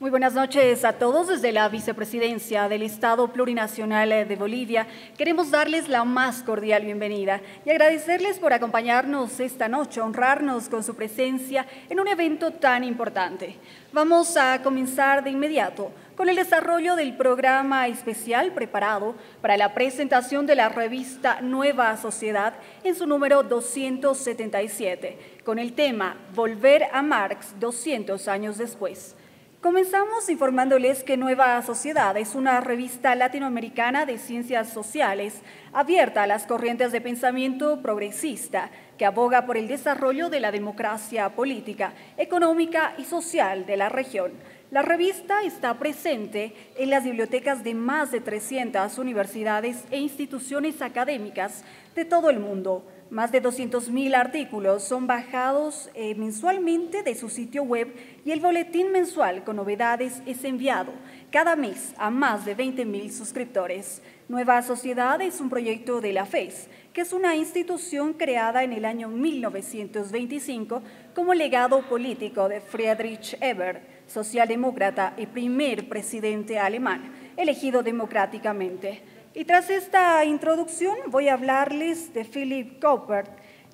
Muy buenas noches a todos. Desde la Vicepresidencia del Estado Plurinacional de Bolivia queremos darles la más cordial bienvenida y agradecerles por acompañarnos esta noche, honrarnos con su presencia en un evento tan importante. Vamos a comenzar de inmediato con el desarrollo del programa especial preparado para la presentación de la revista Nueva Sociedad en su número 277, con el tema Volver a Marx 200 años después. Comenzamos informándoles que Nueva Sociedad es una revista latinoamericana de ciencias sociales abierta a las corrientes de pensamiento progresista que aboga por el desarrollo de la democracia política, económica y social de la región. La revista está presente en las bibliotecas de más de 300 universidades e instituciones académicas de todo el mundo. Más de 200.000 artículos son bajados mensualmente de su sitio web y el boletín mensual con novedades es enviado cada mes a más de 20.000 suscriptores. Nueva Sociedad es un proyecto de la FES, que es una institución creada en el año 1925 como legado político de Friedrich Ebert, socialdemócrata y primer presidente alemán, elegido democráticamente. Y tras esta introducción voy a hablarles de Philip Kauper,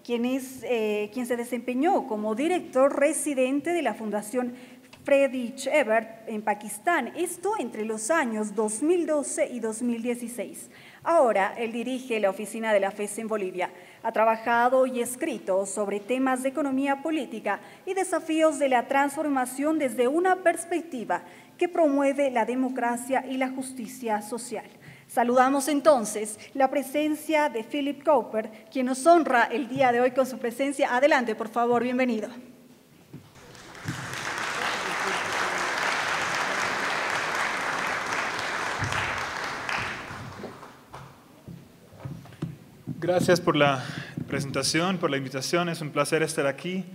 quien se desempeñó como director residente de la Fundación Friedrich Ebert en Pakistán, esto entre los años 2012 y 2016. Ahora él dirige la oficina de la FES en Bolivia. Ha trabajado y escrito sobre temas de economía política y desafíos de la transformación desde una perspectiva que promueve la democracia y la justicia social. Saludamos entonces la presencia de Philip Kauper, quien nos honra el día de hoy con su presencia. Adelante, por favor, bienvenido. Gracias por la presentación, por la invitación. Es un placer estar aquí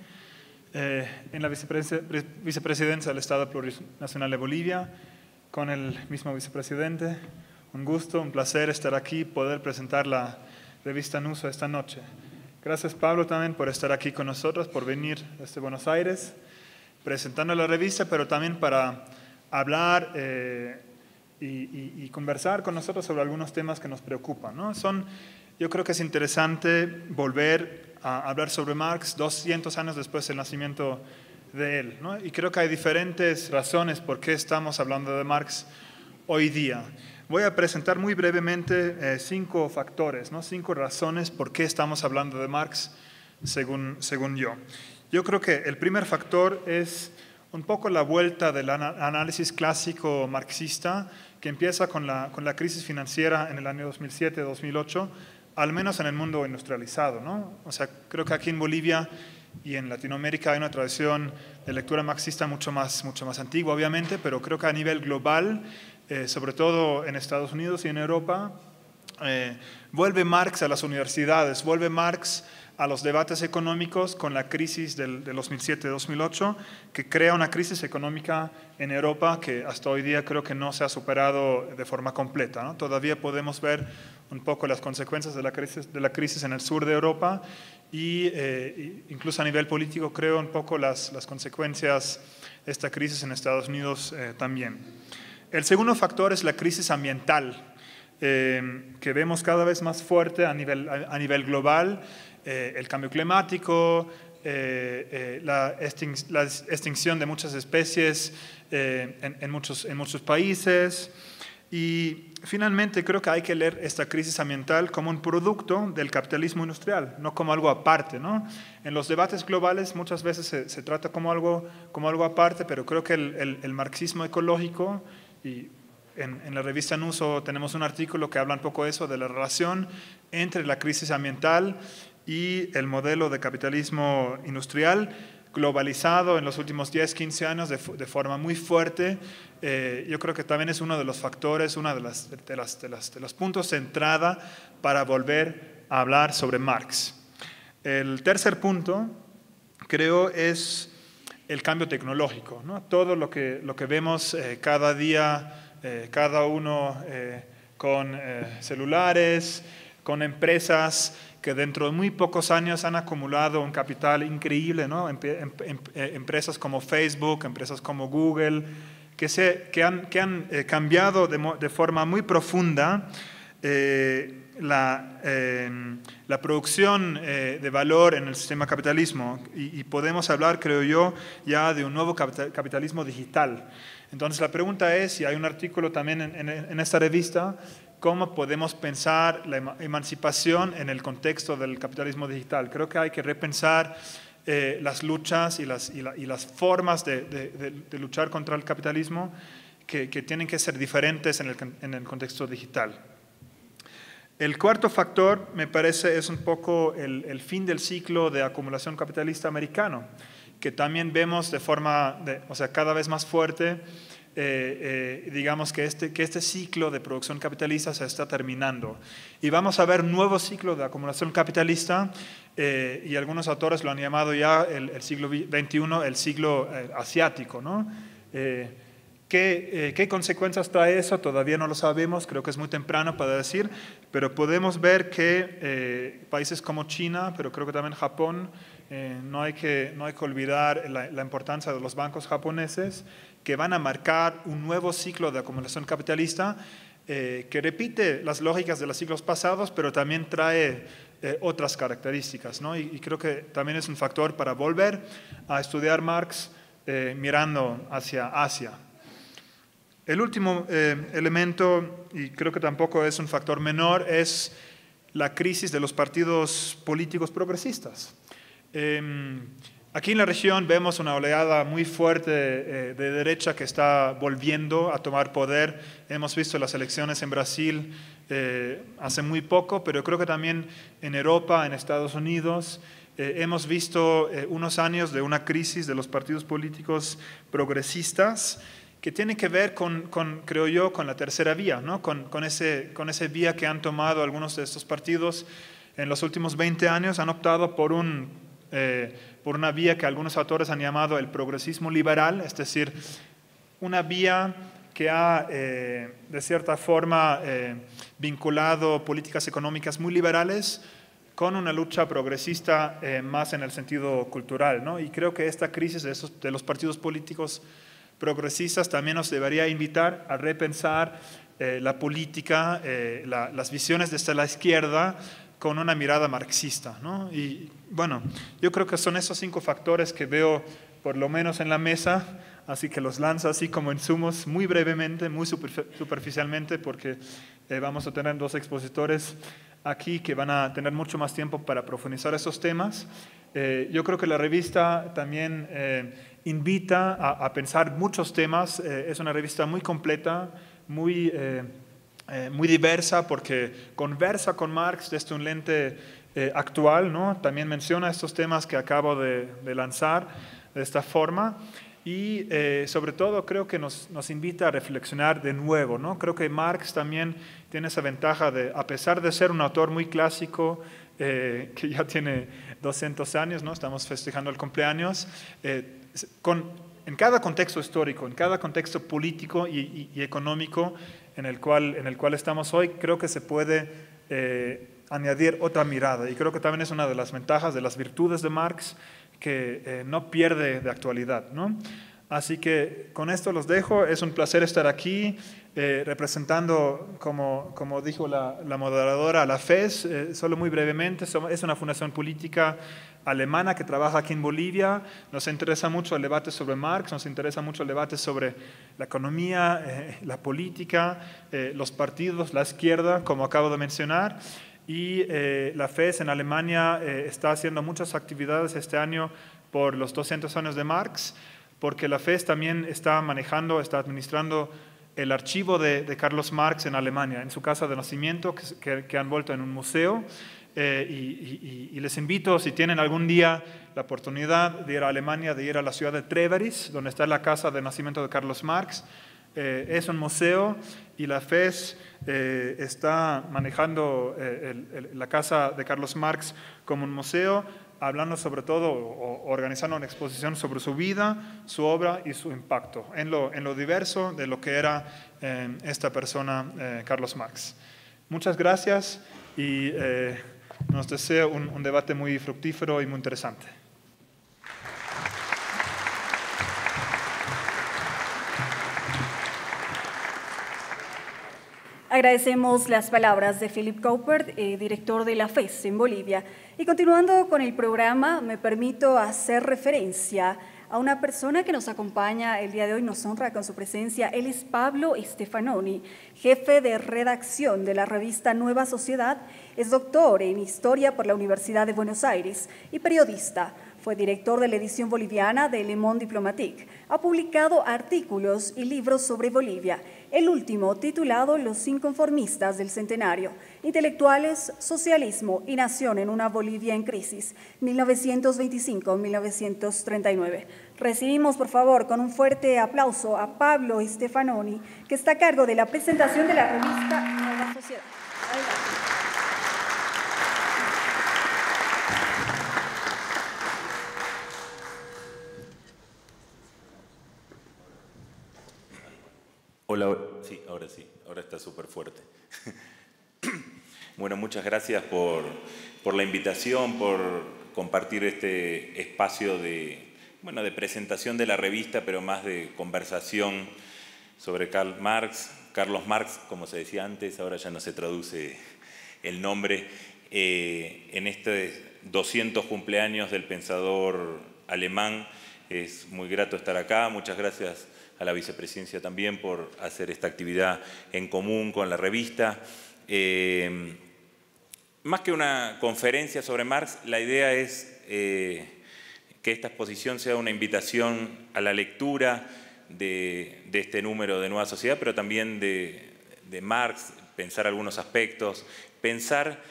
en la Vicepresidencia del Estado Plurinacional de Bolivia con el mismo vicepresidente. Un gusto, un placer estar aquí, poder presentar la revista NUSO esta noche. Gracias, Pablo, también por estar aquí con nosotros, por venir desde Buenos Aires, presentando la revista, pero también para hablar y conversar con nosotros sobre algunos temas que nos preocupan, ¿no? Yo creo que es interesante volver a hablar sobre Marx 200 años después del nacimiento de él, ¿no? Y creo que hay diferentes razones por qué estamos hablando de Marx hoy día. Voy a presentar muy brevemente 5 factores, ¿no? 5 razones por qué estamos hablando de Marx según yo. Yo creo que el primer factor es un poco la vuelta del análisis clásico marxista que empieza con la crisis financiera en el año 2007-2008, al menos en el mundo industrializado, ¿no? O sea, creo que aquí en Bolivia y en Latinoamérica hay una tradición de lectura marxista mucho más antigua, obviamente, pero creo que a nivel global, sobre todo en Estados Unidos y en Europa, vuelve Marx a las universidades, vuelve Marx a los debates económicos con la crisis del 2007-2008, que crea una crisis económica en Europa que hasta hoy día creo que no se ha superado de forma completa, ¿no? Todavía podemos ver un poco las consecuencias de la crisis en el sur de Europa y incluso a nivel político creo un poco las consecuencias de esta crisis en Estados Unidos también. El segundo factor es la crisis ambiental, que vemos cada vez más fuerte a nivel global, el cambio climático, la extinción de muchas especies en muchos países. Y finalmente creo que hay que leer esta crisis ambiental como un producto del capitalismo industrial, no como algo aparte, ¿no? En los debates globales muchas veces se trata como algo aparte, pero creo que el marxismo ecológico, y en la revista NUSO tenemos un artículo que habla un poco de eso, de la relación entre la crisis ambiental y el modelo de capitalismo industrial globalizado en los últimos 10, 15 años de forma muy fuerte. Yo creo que también es uno de los factores, uno de los puntos de entrada para volver a hablar sobre Marx. El tercer punto, creo, es el cambio tecnológico, ¿no? Todo lo que vemos cada día, cada uno con celulares, con empresas que dentro de muy pocos años han acumulado un capital increíble, ¿no? Empresas como Facebook, empresas como Google, que han cambiado de forma muy profunda la producción de valor en el sistema capitalismo y podemos hablar, creo yo, ya de un nuevo capitalismo digital. Entonces la pregunta es, y hay un artículo también en esta revista, ¿cómo podemos pensar la emancipación en el contexto del capitalismo digital? Creo que hay que repensar las luchas y las formas de luchar contra el capitalismo que tienen que ser diferentes en el contexto digital. El cuarto factor, me parece, es un poco el fin del ciclo de acumulación capitalista americano, que también vemos de forma, cada vez más fuerte, digamos que este ciclo de producción capitalista se está terminando. Y vamos a ver un nuevo ciclo de acumulación capitalista, y algunos autores lo han llamado ya el siglo XXI, el siglo asiático, ¿no? ¿Qué consecuencias trae eso? Todavía no lo sabemos, creo que es muy temprano para decir, pero podemos ver que países como China, pero creo que también Japón, no hay que olvidar la importancia de los bancos japoneses, que van a marcar un nuevo ciclo de acumulación capitalista que repite las lógicas de los siglos pasados, pero también trae otras características, ¿no? Y creo que también es un factor para volver a estudiar Marx mirando hacia Asia. El último elemento, y creo que tampoco es un factor menor, es la crisis de los partidos políticos progresistas. Aquí en la región vemos una oleada muy fuerte de derecha que está volviendo a tomar poder. Hemos visto las elecciones en Brasil hace muy poco, pero creo que también en Europa, en Estados Unidos, hemos visto unos años de una crisis de los partidos políticos progresistas que tiene que ver creo yo, con la tercera vía, ¿no? con ese vía que han tomado algunos de estos partidos en los últimos 20 años, han optado por una vía que algunos autores han llamado el progresismo liberal, es decir, una vía que ha, de cierta forma, vinculado políticas económicas muy liberales con una lucha progresista más en el sentido cultural, ¿no? Y creo que esta crisis de los partidos políticos progresistas también nos debería invitar a repensar la política, las visiones desde la izquierda con una mirada marxista, ¿no? Y bueno, yo creo que son esos 5 factores que veo por lo menos en la mesa, así que los lanzo así como insumos muy brevemente, muy superficialmente, porque vamos a tener 2 expositores aquí que van a tener mucho más tiempo para profundizar esos temas. Yo creo que la revista también invita a pensar muchos temas. Es una revista muy completa, muy diversa, porque conversa con Marx desde un lente actual, ¿no? También menciona estos temas que acabo de lanzar de esta forma. Y sobre todo creo que nos invita a reflexionar de nuevo, ¿no? Creo que Marx también tiene esa ventaja de, a pesar de ser un autor muy clásico, que ya tiene 200 años, ¿no? Estamos festejando el cumpleaños, en cada contexto histórico, en cada contexto político y económico en el cual estamos hoy, creo que se puede añadir otra mirada. Y creo que también es una de las ventajas, de las virtudes de Marx, que no pierde de actualidad, ¿no? Así que con esto los dejo. Es un placer estar aquí representando, como dijo la moderadora, a la FES. Solo muy brevemente, es una fundación política alemana que trabaja aquí en Bolivia. Nos interesa mucho el debate sobre Marx, nos interesa mucho el debate sobre la economía, la política, los partidos, la izquierda, como acabo de mencionar. Y la FES en Alemania está haciendo muchas actividades este año por los 200 años de Marx, porque la FES también está administrando el archivo de Carlos Marx en Alemania, en su casa de nacimiento, que han vuelto en un museo. Y les invito, si tienen algún día la oportunidad de ir a Alemania, de ir a la ciudad de Treveris, donde está la casa de nacimiento de Carlos Marx. Es un museo y la FES está manejando la casa de Carlos Marx como un museo, hablando sobre todo, o organizando una exposición sobre su vida, su obra y su impacto en lo diverso de lo que era esta persona, Carlos Marx. Muchas gracias y nos deseo un debate muy fructífero y muy interesante. Agradecemos las palabras de Philip Cowper, director de la FES en Bolivia. Y continuando con el programa, me permito hacer referencia a una persona que nos acompaña el día de hoy, nos honra con su presencia. Él es Pablo Stefanoni, jefe de redacción de la revista Nueva Sociedad, es doctor en Historia por la Universidad de Buenos Aires y periodista. Fue director de la edición boliviana de Le Monde Diplomatique. Ha publicado artículos y libros sobre Bolivia, el último titulado Los inconformistas del centenario, intelectuales, socialismo y nación en una Bolivia en crisis, 1925-1939. Recibimos, por favor, con un fuerte aplauso a Pablo Stefanoni, que está a cargo de la presentación de la revista Nueva Sociedad. Adelante. Hola, sí, ahora está súper fuerte. Bueno, muchas gracias por la invitación, por compartir este espacio de presentación de la revista, pero más de conversación sobre Carlos Marx, como se decía antes, ahora ya no se traduce el nombre, en este 200 cumpleaños del pensador alemán. Es muy grato estar acá, muchas gracias a la vicepresidencia también por hacer esta actividad en común con la revista. Más que una conferencia sobre Marx, la idea es que esta exposición sea una invitación a la lectura de este número de Nueva Sociedad, pero también de Marx, pensar algunos aspectos, pensar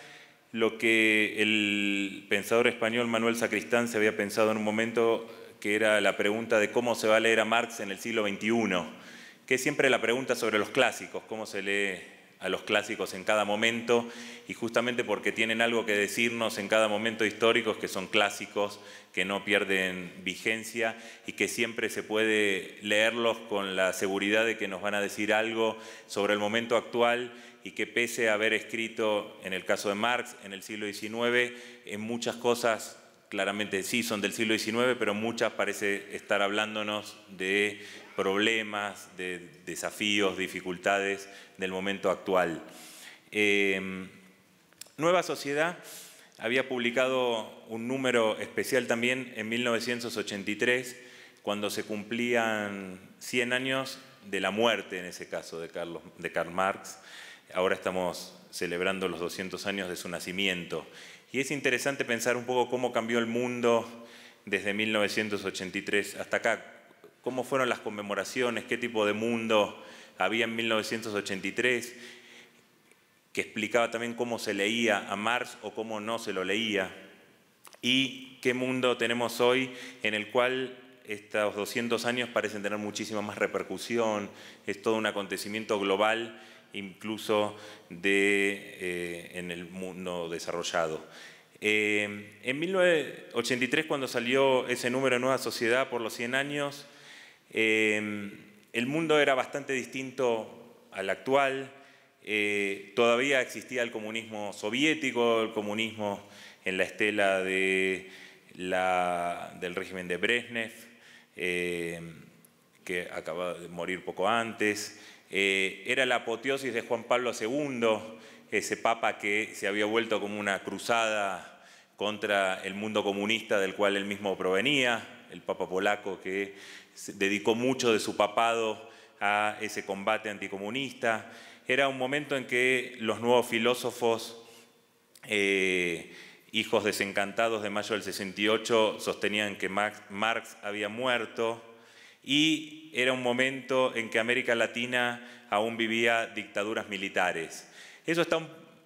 lo que el pensador español Manuel Sacristán se había pensado en un momento, que era la pregunta de cómo se va a leer a Marx en el siglo XXI, que es siempre la pregunta sobre los clásicos, cómo se lee a los clásicos en cada momento, y justamente porque tienen algo que decirnos en cada momento histórico, que son clásicos, que no pierden vigencia y que siempre se puede leerlos con la seguridad de que nos van a decir algo sobre el momento actual, y que pese a haber escrito, en el caso de Marx, en el siglo XIX, en muchas cosas claramente sí son del siglo XIX, pero muchas parece estar hablándonos de problemas, de desafíos, dificultades del momento actual. Nueva Sociedad había publicado un número especial también en 1983, cuando se cumplían 100 años de la muerte, en ese caso, de Karl Marx. Ahora estamos celebrando los 200 años de su nacimiento. Y es interesante pensar un poco cómo cambió el mundo desde 1983 hasta acá. Cómo fueron las conmemoraciones, qué tipo de mundo había en 1983, que explicaba también cómo se leía a Marx o cómo no se lo leía. Y qué mundo tenemos hoy en el cual estos 200 años parecen tener muchísima más repercusión. Es todo un acontecimiento global, incluso en el mundo desarrollado. En 1983, cuando salió ese número de Nueva Sociedad por los 100 años, el mundo era bastante distinto al actual. Todavía existía el comunismo soviético, el comunismo en la estela del régimen de Brezhnev, que acaba de morir poco antes. Era la apoteosis de Juan Pablo II, ese papa que se había vuelto como una cruzada contra el mundo comunista del cual él mismo provenía, el papa polaco que dedicó mucho de su papado a ese combate anticomunista. Era un momento en que los nuevos filósofos, hijos desencantados de mayo del 68, sostenían que Marx había muerto, y era un momento en que América Latina aún vivía dictaduras militares. Eso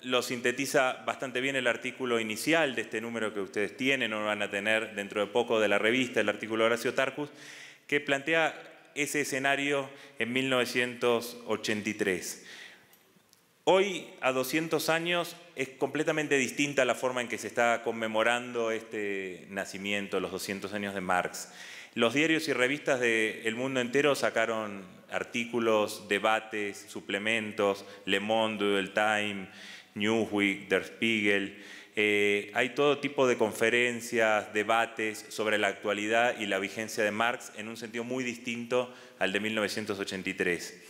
lo sintetiza bastante bien el artículo inicial de este número que ustedes tienen, o van a tener dentro de poco, de la revista, el artículo de Horacio Tarcus, que plantea ese escenario en 1983. Hoy, a 200 años, es completamente distinta la forma en que se está conmemorando este nacimiento, los 200 años de Marx. Los diarios y revistas del mundo entero sacaron artículos, debates, suplementos, Le Monde, El Time, Newsweek, Der Spiegel. Hay todo tipo de conferencias, debates sobre la actualidad y la vigencia de Marx en un sentido muy distinto al de 1983.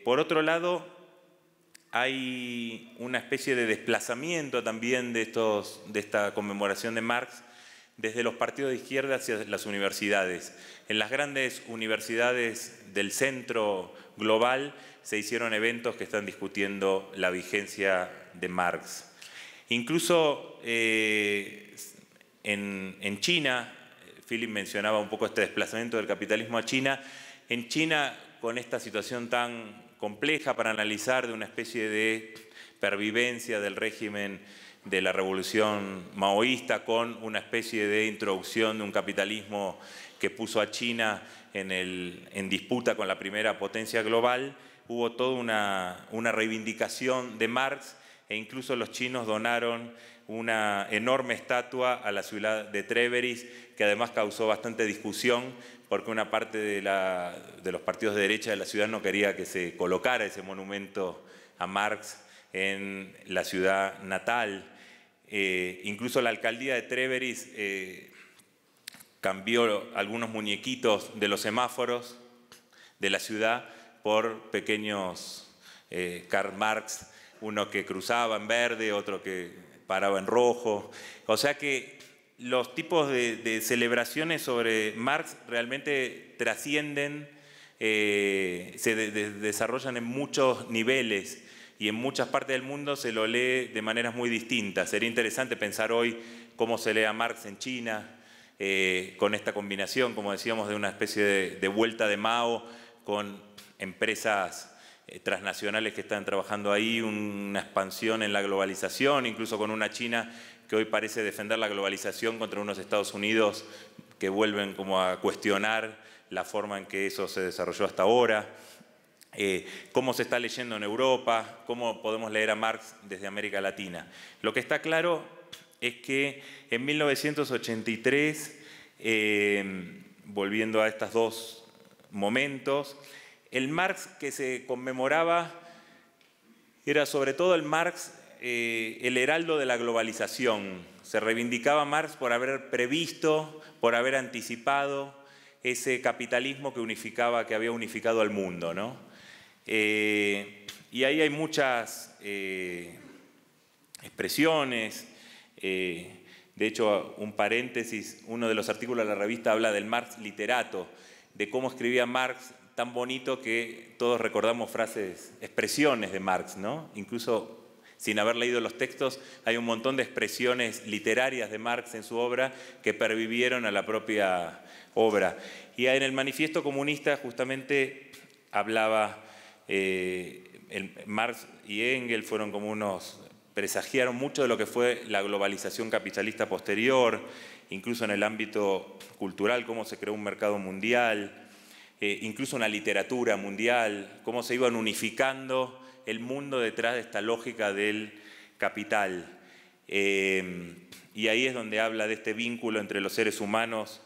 Por otro lado, hay una especie de desplazamiento también de esta conmemoración de Marx desde los partidos de izquierda hacia las universidades. En las grandes universidades del centro global se hicieron eventos que están discutiendo la vigencia de Marx. Incluso en China, Philip mencionaba un poco este desplazamiento del capitalismo a China. En China, con esta situación tan compleja para analizar, de una especie de pervivencia del régimen de la revolución maoísta, con una especie de introducción de un capitalismo que puso a China en disputa con la primera potencia global, hubo toda una reivindicación de Marx, e incluso los chinos donaron una enorme estatua a la ciudad de Treveris, que además causó bastante discusión, porque una parte de los partidos de derecha de la ciudad no quería que se colocara ese monumento a Marx en la ciudad natal. Incluso la alcaldía de Treveris cambió algunos muñequitos de los semáforos de la ciudad por pequeños Karl Marx, uno que cruzaba en verde, otro que paraba en rojo. O sea que los tipos de celebraciones sobre Marx realmente trascienden, se desarrollan en muchos niveles y en muchas partes del mundo se lo lee de maneras muy distintas. Sería interesante pensar hoy cómo se lee a Marx en China, con esta combinación, como decíamos, de una especie de vuelta de Mao con empresas transnacionales que están trabajando ahí, una expansión en la globalización, incluso con una China que hoy parece defender la globalización contra unos Estados Unidos que vuelven como a cuestionar la forma en que eso se desarrolló hasta ahora. Cómo se está leyendo en Europa, cómo podemos leer a Marx desde América Latina. Lo que está claro es que en 1983, volviendo a estos dos momentos, el Marx que se conmemoraba era sobre todo el Marx, el heraldo de la globalización. Se reivindicaba Marx por haber previsto, por haber anticipado ese capitalismo que había unificado al mundo, ¿no? Y ahí hay muchas expresiones. De hecho, un paréntesis, uno de los artículos de la revista habla del Marx literato, de cómo escribía Marx tan bonito que todos recordamos expresiones de Marx, ¿no? Incluso sin haber leído los textos, hay un montón de expresiones literarias de Marx en su obra que pervivieron a la propia obra. Y en el Manifiesto Comunista justamente hablaba, Marx y Engels fueron como presagiaron mucho de lo que fue la globalización capitalista posterior, incluso en el ámbito cultural, cómo se creó un mercado mundial, incluso una literatura mundial, cómo se iban unificando el mundo detrás de esta lógica del capital. Y ahí es donde habla de este vínculo entre los seres humanos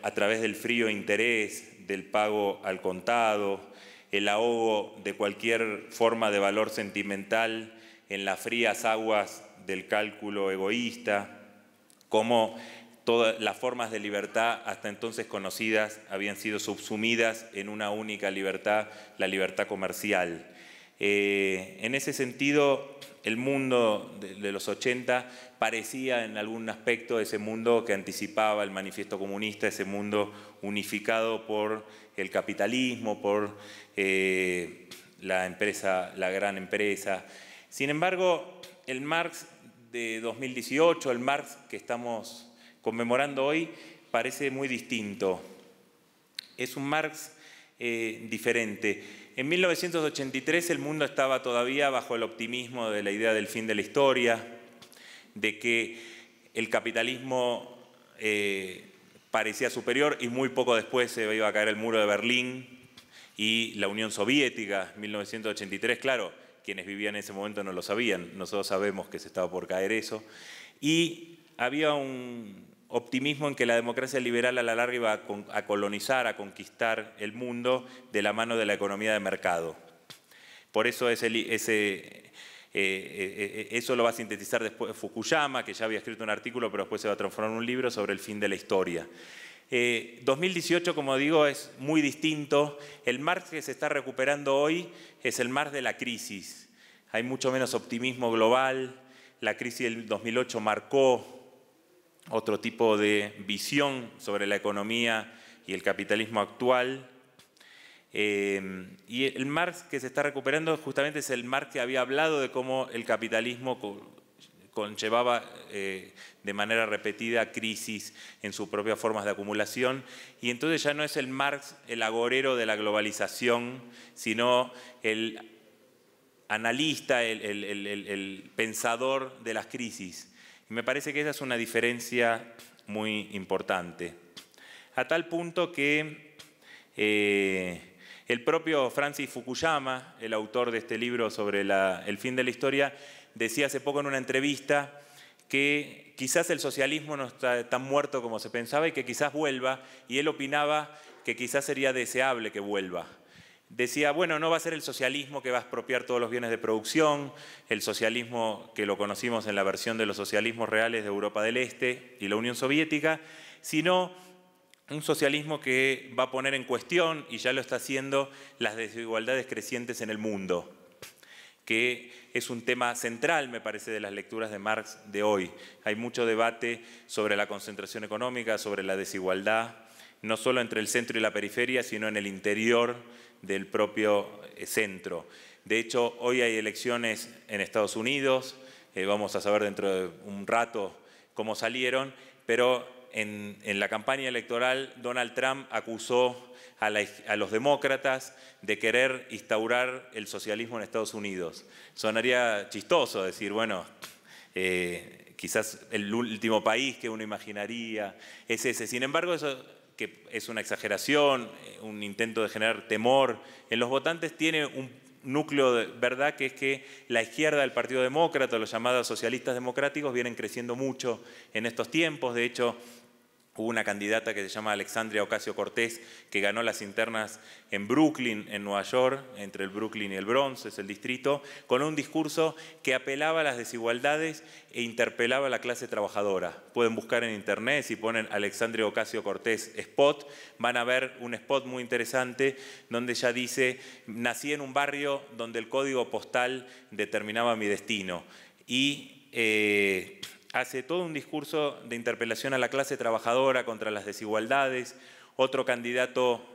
a través del frío interés, del pago al contado, el ahogo de cualquier forma de valor sentimental en las frías aguas del cálculo egoísta, cómo todas las formas de libertad hasta entonces conocidas habían sido subsumidas en una única libertad, la libertad comercial. En ese sentido, el mundo de los 80 parecía en algún aspecto ese mundo que anticipaba el Manifiesto Comunista, ese mundo unificado por el capitalismo, por la gran empresa. Sin embargo, el Marx de 2018, el Marx que estamos conmemorando hoy, parece muy distinto. Es un Marx diferente. En 1983 el mundo estaba todavía bajo el optimismo de la idea del fin de la historia, de que el capitalismo parecía superior y muy poco después se iba a caer el muro de Berlín y la Unión Soviética, 1983, claro, quienes vivían en ese momento no lo sabían, nosotros sabemos que se estaba por caer eso, y había un optimismo en que la democracia liberal a la larga iba a colonizar, a conquistar el mundo de la mano de la economía de mercado. Por eso eso lo va a sintetizar después Fukuyama, que ya había escrito un artículo, pero después se va a transformar en un libro sobre el fin de la historia. 2018, como digo, es muy distinto. El Marx que se está recuperando hoy es el Marx de la crisis. hay mucho menos optimismo global, la crisis del 2008 marcó otro tipo de visión sobre la economía y el capitalismo actual. Y el Marx que se está recuperando justamente es el Marx que había hablado de cómo el capitalismo conllevaba de manera repetida crisis en sus propias formas de acumulación, y entonces ya no es el Marx el agorero de la globalización, sino el analista, el pensador de las crisis. Y me parece que esa es una diferencia muy importante. A tal punto que el propio Francis Fukuyama, el autor de este libro sobre el fin de la historia, decía hace poco en una entrevista que quizás el socialismo no está tan muerto como se pensaba y que quizás vuelva, y él opinaba que quizás sería deseable que vuelva. Decía, bueno, no va a ser el socialismo que va a expropiar todos los bienes de producción, el socialismo que lo conocimos en la versión de los socialismos reales de Europa del Este y la Unión Soviética, sino un socialismo que va a poner en cuestión, y ya lo está haciendo, las desigualdades crecientes en el mundo, que es un tema central, me parece, de las lecturas de Marx de hoy. Hay mucho debate sobre la concentración económica, sobre la desigualdad, no solo entre el centro y la periferia, sino en el interior del propio centro. De hecho, hoy hay elecciones en Estados Unidos, vamos a saber dentro de un rato cómo salieron, pero en la campaña electoral Donald Trump acusó a los demócratas de querer instaurar el socialismo en Estados Unidos. Sonaría chistoso decir, bueno, quizás el último país que uno imaginaría es ese. Sin embargo, eso, que es una exageración, un intento de generar temor en los votantes, tiene un núcleo de verdad, que es que la izquierda del Partido Demócrata, los llamados socialistas democráticos, vienen creciendo mucho en estos tiempos. De hecho, hubo una candidata que se llama Alexandria Ocasio-Cortez que ganó las internas en Brooklyn, en Nueva York, entre el Brooklyn y el Bronx, es el distrito, con un discurso que apelaba a las desigualdades e interpelaba a la clase trabajadora. Pueden buscar en internet, si ponen Alexandria Ocasio-Cortez spot, van a ver un spot muy interesante donde ella dice, nací en un barrio donde el código postal determinaba mi destino. Y hace todo un discurso de interpelación a la clase trabajadora contra las desigualdades. Otro candidato,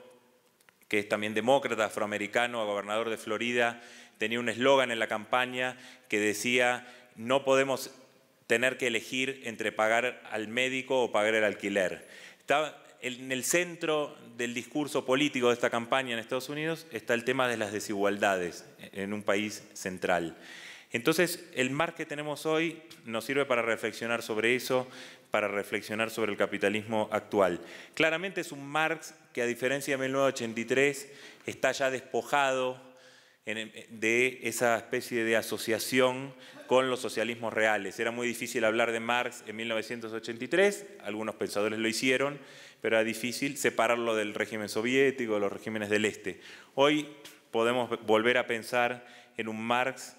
que es también demócrata, afroamericano, a gobernador de Florida, tenía un eslogan en la campaña que decía, no podemos tener que elegir entre pagar al médico o pagar el alquiler. Está en el centro del discurso político de esta campaña en Estados Unidos está el tema de las desigualdades en un país central. Entonces, el Marx que tenemos hoy nos sirve para reflexionar sobre eso, para reflexionar sobre el capitalismo actual. Claramente es un Marx que, a diferencia de 1983, está ya despojado de esa especie de asociación con los socialismos reales. Era muy difícil hablar de Marx en 1983, algunos pensadores lo hicieron, pero era difícil separarlo del régimen soviético, de los regímenes del Este. Hoy podemos volver a pensar en un Marx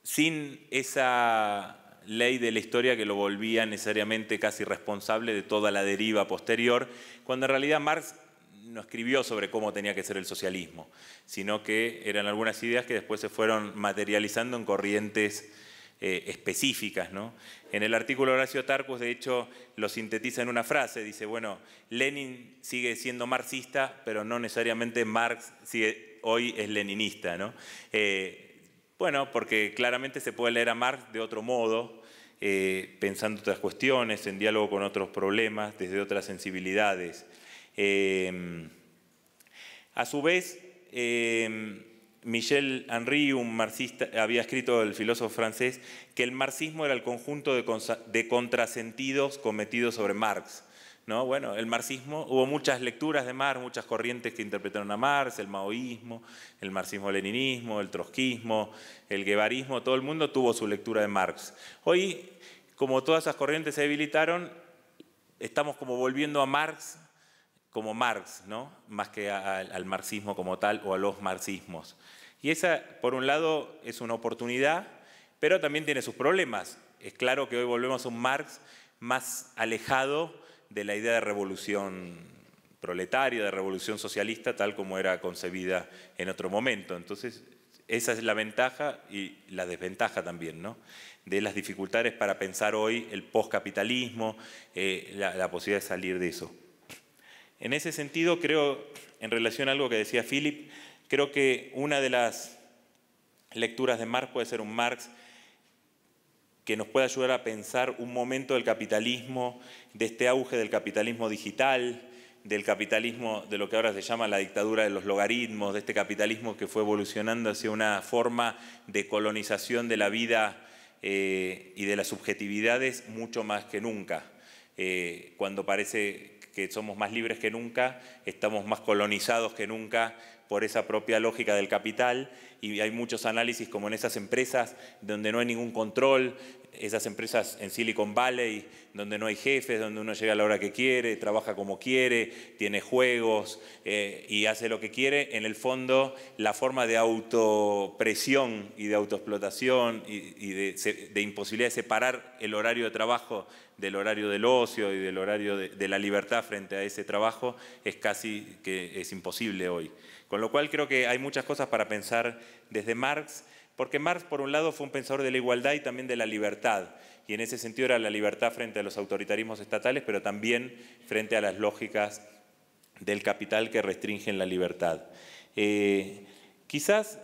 sin esa ley de la historia que lo volvía necesariamente casi responsable de toda la deriva posterior, cuando en realidad Marx no escribió sobre cómo tenía que ser el socialismo, sino que eran algunas ideas que después se fueron materializando en corrientes específicas, ¿no? En el artículo Horacio Tarcus, de hecho, lo sintetiza en una frase, dice, bueno, Lenin sigue siendo marxista, pero no necesariamente Marx hoy es leninista, ¿no? Bueno, porque claramente se puede leer a Marx de otro modo, pensando otras cuestiones, en diálogo con otros problemas, desde otras sensibilidades. A su vez, Michel Henry, un marxista, había escrito, el filósofo francés, que el marxismo era el conjunto de contrasentidos cometidos sobre Marx, ¿no? Bueno, el marxismo, hubo muchas lecturas de Marx, muchas corrientes que interpretaron a Marx, el maoísmo, el marxismo-leninismo, el trotskismo, el guevarismo, todo el mundo tuvo su lectura de Marx. Hoy, como todas esas corrientes se debilitaron, estamos como volviendo a Marx como Marx, ¿no? Más que al marxismo como tal o a los marxismos. Y esa, por un lado, es una oportunidad, pero también tiene sus problemas. Es claro que hoy volvemos a un Marx más alejado de la idea de revolución proletaria, de revolución socialista, tal como era concebida en otro momento. Entonces, esa es la ventaja y la desventaja también, ¿no?, de las dificultades para pensar hoy el postcapitalismo, la posibilidad de salir de eso. En ese sentido, creo, en relación a algo que decía Philip, creo que una de las lecturas de Marx puede ser un Marx que nos pueda ayudar a pensar un momento del capitalismo, de este auge del capitalismo digital, del capitalismo de lo que ahora se llama la dictadura de los logaritmos, de este capitalismo que fue evolucionando hacia una forma de colonización de la vida y de las subjetividades mucho más que nunca. Cuando parece que somos más libres que nunca, estamos más colonizados que nunca por esa propia lógica del capital, y hay muchos análisis como en esas empresas donde no hay ningún control, esas empresas en Silicon Valley donde no hay jefes, donde uno llega a la hora que quiere, trabaja como quiere, tiene juegos y hace lo que quiere. En el fondo, la forma de autopresión y de autoexplotación y de imposibilidad de separar el horario de trabajo del horario del ocio y del horario de la libertad frente a ese trabajo es casi que es imposible hoy. Con lo cual creo que hay muchas cosas para pensar desde Marx, porque Marx por un lado fue un pensador de la igualdad y también de la libertad, y en ese sentido era la libertad frente a los autoritarismos estatales, pero también frente a las lógicas del capital que restringen la libertad. Quizás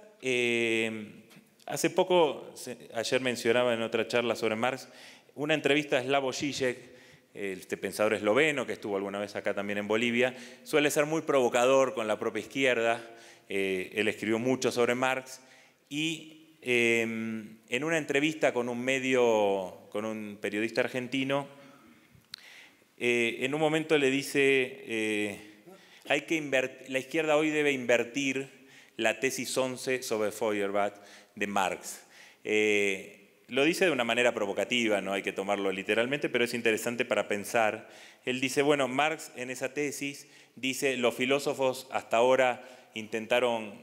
hace poco, ayer mencionaba en otra charla sobre Marx, una entrevista a Slavoj Žižek, este pensador esloveno que estuvo alguna vez acá también en Bolivia, suele ser muy provocador con la propia izquierda. Él escribió mucho sobre Marx y en una entrevista con un periodista argentino, en un momento le dice la izquierda hoy debe invertir la tesis 11 sobre Feuerbach de Marx. Lo dice de una manera provocativa, no hay que tomarlo literalmente, pero es interesante para pensar. Él dice, bueno, Marx en esa tesis dice, los filósofos hasta ahora intentaron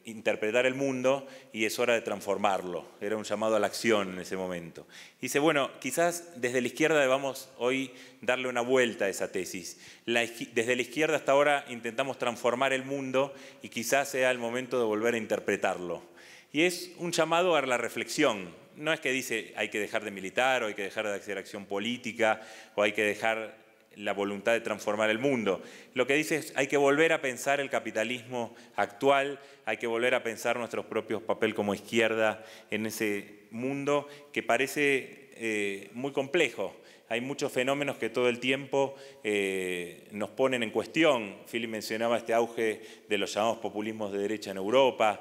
interpretar el mundo y es hora de transformarlo. Era un llamado a la acción en ese momento. Dice, bueno, quizás desde la izquierda debamos hoy darle una vuelta a esa tesis. Desde la izquierda hasta ahora intentamos transformar el mundo y quizás sea el momento de volver a interpretarlo. Y es un llamado a la reflexión. No es que dice hay que dejar de militar o hay que dejar de hacer acción política o hay que dejar la voluntad de transformar el mundo. Lo que dice es hay que volver a pensar el capitalismo actual, hay que volver a pensar nuestros propios papel como izquierda en ese mundo que parece muy complejo. Hay muchos fenómenos que todo el tiempo nos ponen en cuestión. Philip mencionaba este auge de los llamados populismos de derecha en Europa.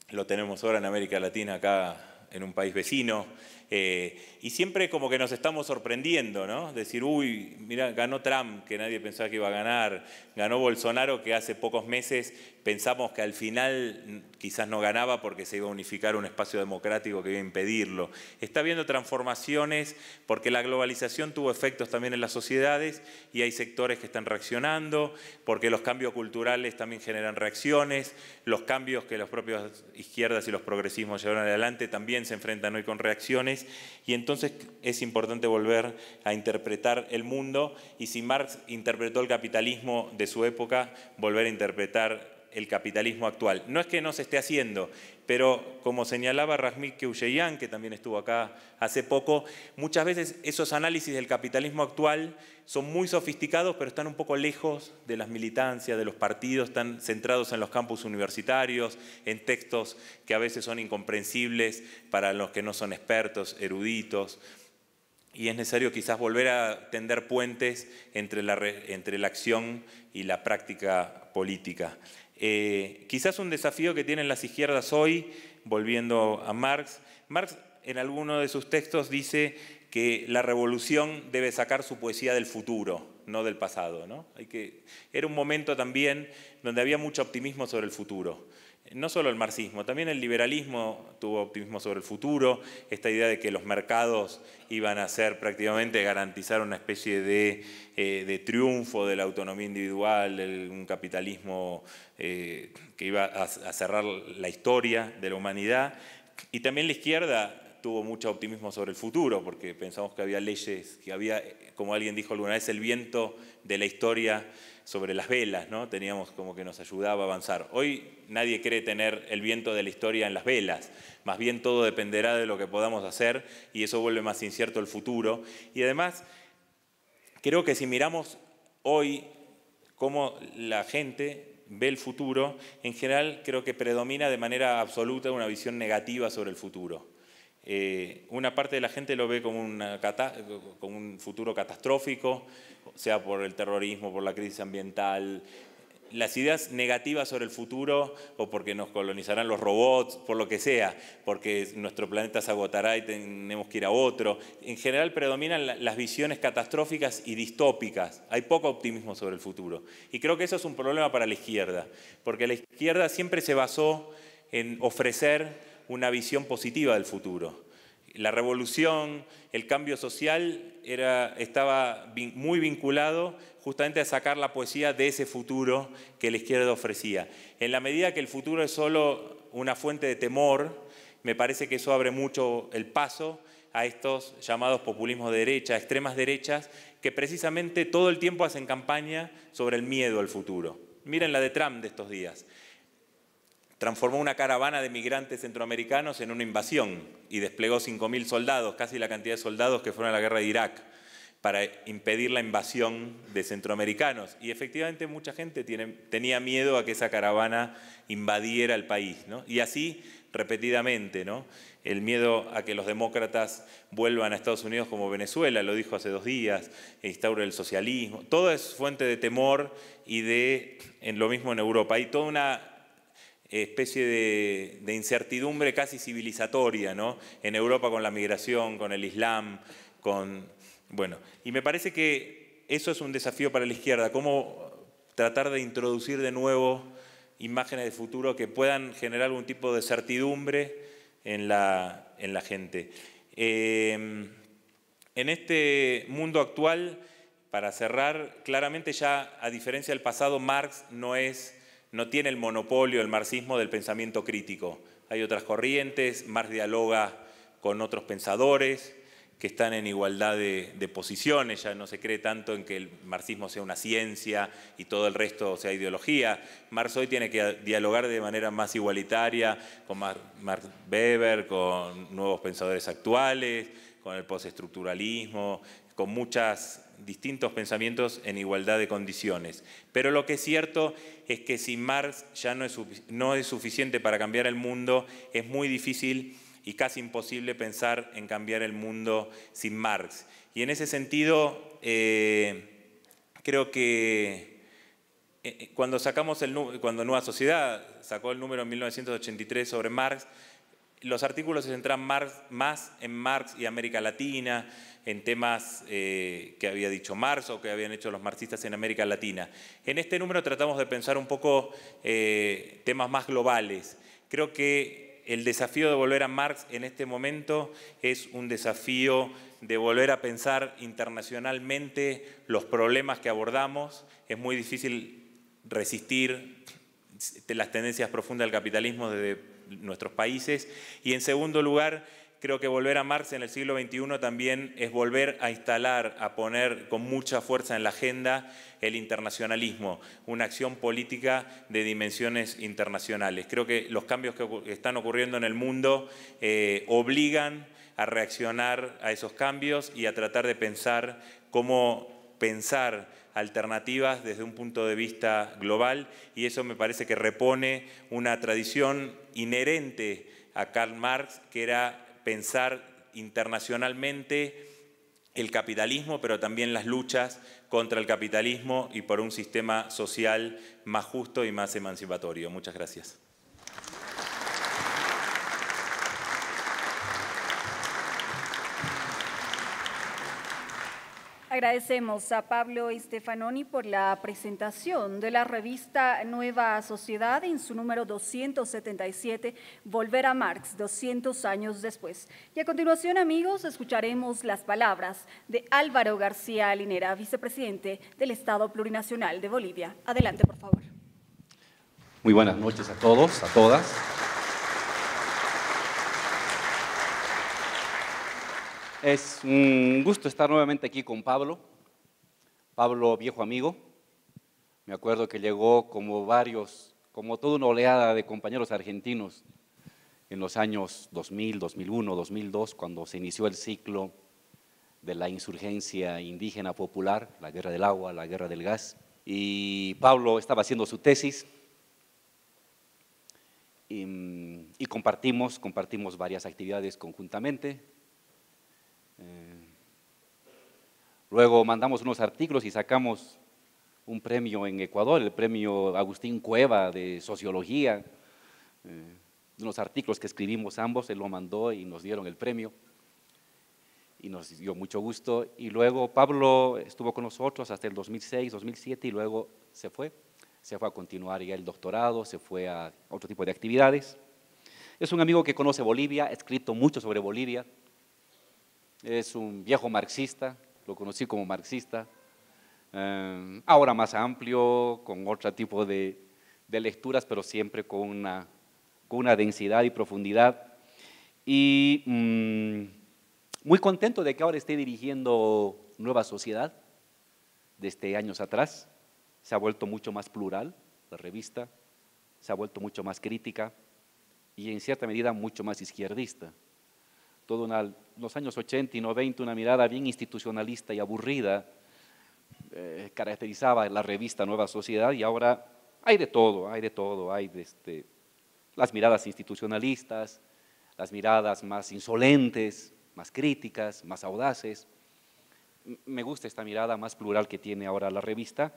Lo tenemos ahora en América Latina, acá en un país vecino, y siempre como que nos estamos sorprendiendo, ¿no? Decir, uy, mira, ganó Trump, que nadie pensaba que iba a ganar, ganó Bolsonaro, que hace pocos meses pensamos que al final quizás no ganaba porque se iba a unificar un espacio democrático que iba a impedirlo. Está habiendo transformaciones porque la globalización tuvo efectos también en las sociedades y hay sectores que están reaccionando, porque los cambios culturales también generan reacciones, los cambios que las propias izquierdas y los progresismos llevaron adelante también se enfrentan hoy con reacciones, y entonces es importante volver a interpretar el mundo, y si Marx interpretó el capitalismo de su época, volver a interpretar el capitalismo actual. No es que no se esté haciendo, pero como señalaba Razmik Keoyeyan, que también estuvo acá hace poco, muchas veces esos análisis del capitalismo actual son muy sofisticados, pero están un poco lejos de las militancias, de los partidos, están centrados en los campus universitarios, en textos que a veces son incomprensibles para los que no son expertos, eruditos. Y es necesario quizás volver a tender puentes entre la acción y la práctica política. Quizás un desafío que tienen las izquierdas hoy, volviendo a Marx. Marx en alguno de sus textos dice que la revolución debe sacar su poesía del futuro, no del pasado, ¿no? Era un momento también donde había mucho optimismo sobre el futuro. No solo el marxismo, también el liberalismo tuvo optimismo sobre el futuro, esta idea de que los mercados iban a ser prácticamente garantizar una especie de triunfo de la autonomía individual, un capitalismo que iba a cerrar la historia de la humanidad. Y también la izquierda tuvo mucho optimismo sobre el futuro, porque pensamos que había leyes, que había, como alguien dijo alguna vez, el viento de la historia sobre las velas, ¿no? Teníamos como que nos ayudaba a avanzar. Hoy nadie cree tener el viento de la historia en las velas, más bien todo dependerá de lo que podamos hacer y eso vuelve más incierto el futuro. Y además, creo que si miramos hoy cómo la gente ve el futuro, en general creo que predomina de manera absoluta una visión negativa sobre el futuro. Una parte de la gente lo ve como un futuro catastrófico, sea por el terrorismo, por la crisis ambiental, las ideas negativas sobre el futuro o porque nos colonizarán los robots, por lo que sea, porque nuestro planeta se agotará y tenemos que ir a otro. En general predominan las visiones catastróficas y distópicas. Hay poco optimismo sobre el futuro. Y creo que eso es un problema para la izquierda, porque la izquierda siempre se basó en ofrecer una visión positiva del futuro. La revolución, el cambio social estaba muy vinculado justamente a sacar la poesía de ese futuro que la izquierda ofrecía. En la medida que el futuro es solo una fuente de temor, me parece que eso abre mucho el paso a estos llamados populismos de derecha, extremas derechas, que precisamente todo el tiempo hacen campaña sobre el miedo al futuro. Miren la de Trump de estos días. Transformó una caravana de migrantes centroamericanos en una invasión y desplegó 5.000 soldados, casi la cantidad de soldados que fueron a la guerra de Irak, para impedir la invasión de centroamericanos. Y efectivamente mucha gente tenía miedo a que esa caravana invadiera el país, ¿no? Y así repetidamente, ¿no? El miedo a que los demócratas vuelvan a Estados Unidos como Venezuela, lo dijo hace 2 días, e instaure el socialismo. Todo es fuente de temor y en lo mismo en Europa. Hay toda una especie de incertidumbre casi civilizatoria, ¿no? En Europa con la migración, con el Islam, bueno, y me parece que eso es un desafío para la izquierda, cómo tratar de introducir de nuevo imágenes de futuro que puedan generar algún tipo de certidumbre en la gente. En este mundo actual, para cerrar, claramente ya, a diferencia del pasado, Marx no tiene el monopolio, el marxismo, del pensamiento crítico. Hay otras corrientes, Marx dialoga con otros pensadores que están en igualdad de posiciones, ya no se cree tanto en que el marxismo sea una ciencia y todo el resto sea ideología. Marx hoy tiene que dialogar de manera más igualitaria con Max Weber, con nuevos pensadores actuales, con el postestructuralismo, con muchos distintos pensamientos en igualdad de condiciones. Pero lo que es cierto es que si Marx ya no es suficiente para cambiar el mundo, es muy difícil y casi imposible pensar en cambiar el mundo sin Marx. Y en ese sentido, creo que cuando Nueva Sociedad sacó el número en 1983 sobre Marx, los artículos se centran más en Marx y América Latina, en temas que había dicho Marx o que habían hecho los marxistas en América Latina. En este número tratamos de pensar un poco temas más globales. Creo que el desafío de volver a Marx en este momento es un desafío de volver a pensar internacionalmente los problemas que abordamos. Es muy difícil resistir las tendencias profundas del capitalismo desde nuestros países. Y en segundo lugar, creo que volver a Marx en el siglo XXI también es volver a instalar, a poner con mucha fuerza en la agenda el internacionalismo, una acción política de dimensiones internacionales. Creo que los cambios que están ocurriendo en el mundo obligan a reaccionar a esos cambios y a tratar de pensar cómo pensar alternativas desde un punto de vista global, y eso me parece que repone una tradición inherente a Karl Marx, que era pensar internacionalmente el capitalismo, pero también las luchas contra el capitalismo y por un sistema social más justo y más emancipatorio. Muchas gracias. Agradecemos a Pablo Stefanoni por la presentación de la revista Nueva Sociedad en su número 277, Volver a Marx, 200 años después. Y a continuación, amigos, escucharemos las palabras de Álvaro García Linera, vicepresidente del Estado Plurinacional de Bolivia. Adelante, por favor. Muy buenas noches a todos, a todas. Es un gusto estar nuevamente aquí con Pablo. Pablo, viejo amigo. Me acuerdo que llegó como toda una oleada de compañeros argentinos en los años 2000, 2001, 2002, cuando se inició el ciclo de la insurgencia indígena popular, la guerra del agua, la guerra del gas. Y Pablo estaba haciendo su tesis y compartimos varias actividades conjuntamente. Luego mandamos unos artículos y sacamos un premio en Ecuador, el premio Agustín Cueva de Sociología, unos artículos que escribimos ambos, él lo mandó y nos dieron el premio y nos dio mucho gusto. Y luego Pablo estuvo con nosotros hasta el 2006, 2007 y luego se fue a continuar ya el doctorado, se fue a otro tipo de actividades. Es un amigo que conoce Bolivia, ha escrito mucho sobre Bolivia, es un viejo marxista, lo conocí como marxista, ahora más amplio, con otro tipo de lecturas, pero siempre con una densidad y profundidad. Y muy contento de que ahora esté dirigiendo Nueva Sociedad, desde años atrás. Se ha vuelto mucho más plural la revista, se ha vuelto mucho más crítica y en cierta medida mucho más izquierdista. Los años 80 y 90, una mirada bien institucionalista y aburrida caracterizaba la revista Nueva Sociedad y ahora hay de todo, hay las miradas institucionalistas, las miradas más insolentes, más críticas, más audaces. Me gusta esta mirada más plural que tiene ahora la revista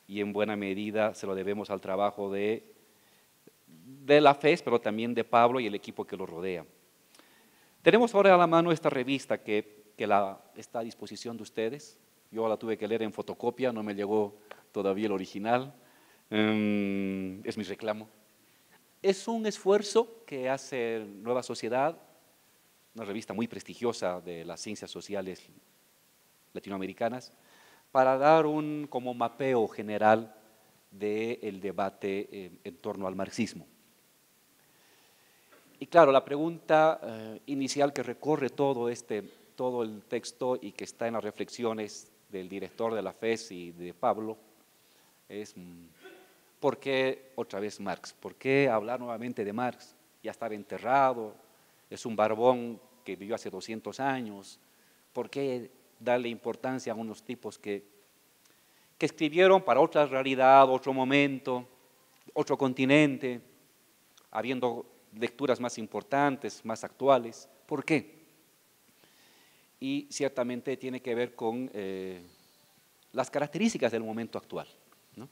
y en buena medida se lo debemos al trabajo de la FES, pero también de Pablo y el equipo que lo rodea. Tenemos ahora a la mano esta revista que está a disposición de ustedes. Yo la tuve que leer en fotocopia, no me llegó todavía el original. Es mi reclamo. Es un esfuerzo que hace Nueva Sociedad, una revista muy prestigiosa de las ciencias sociales latinoamericanas, para dar un como mapeo general del debate en torno al marxismo. Y claro, la pregunta inicial que recorre todo el texto y que está en las reflexiones del director de la FES y de Pablo es ¿por qué otra vez Marx? ¿Por qué hablar nuevamente de Marx? Ya estaba enterrado, es un barbón que vivió hace 200 años. ¿Por qué darle importancia a unos tipos que escribieron para otra realidad, otro momento, otro continente, habiendo lecturas más importantes, más actuales? ¿Por qué? Y ciertamente tiene que ver con las características del momento actual, ¿no?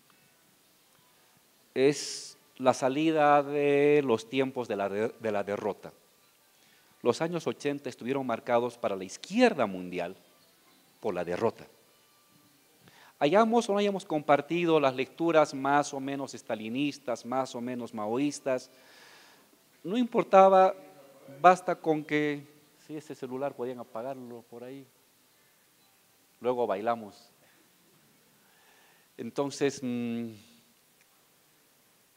Es la salida de los tiempos de la derrota. Los años 80 estuvieron marcados para la izquierda mundial por la derrota. Hayamos o no hayamos compartido las lecturas más o menos estalinistas, más o menos maoístas, no importaba, basta con que, si ese celular podían apagarlo por ahí, luego bailamos. Entonces, en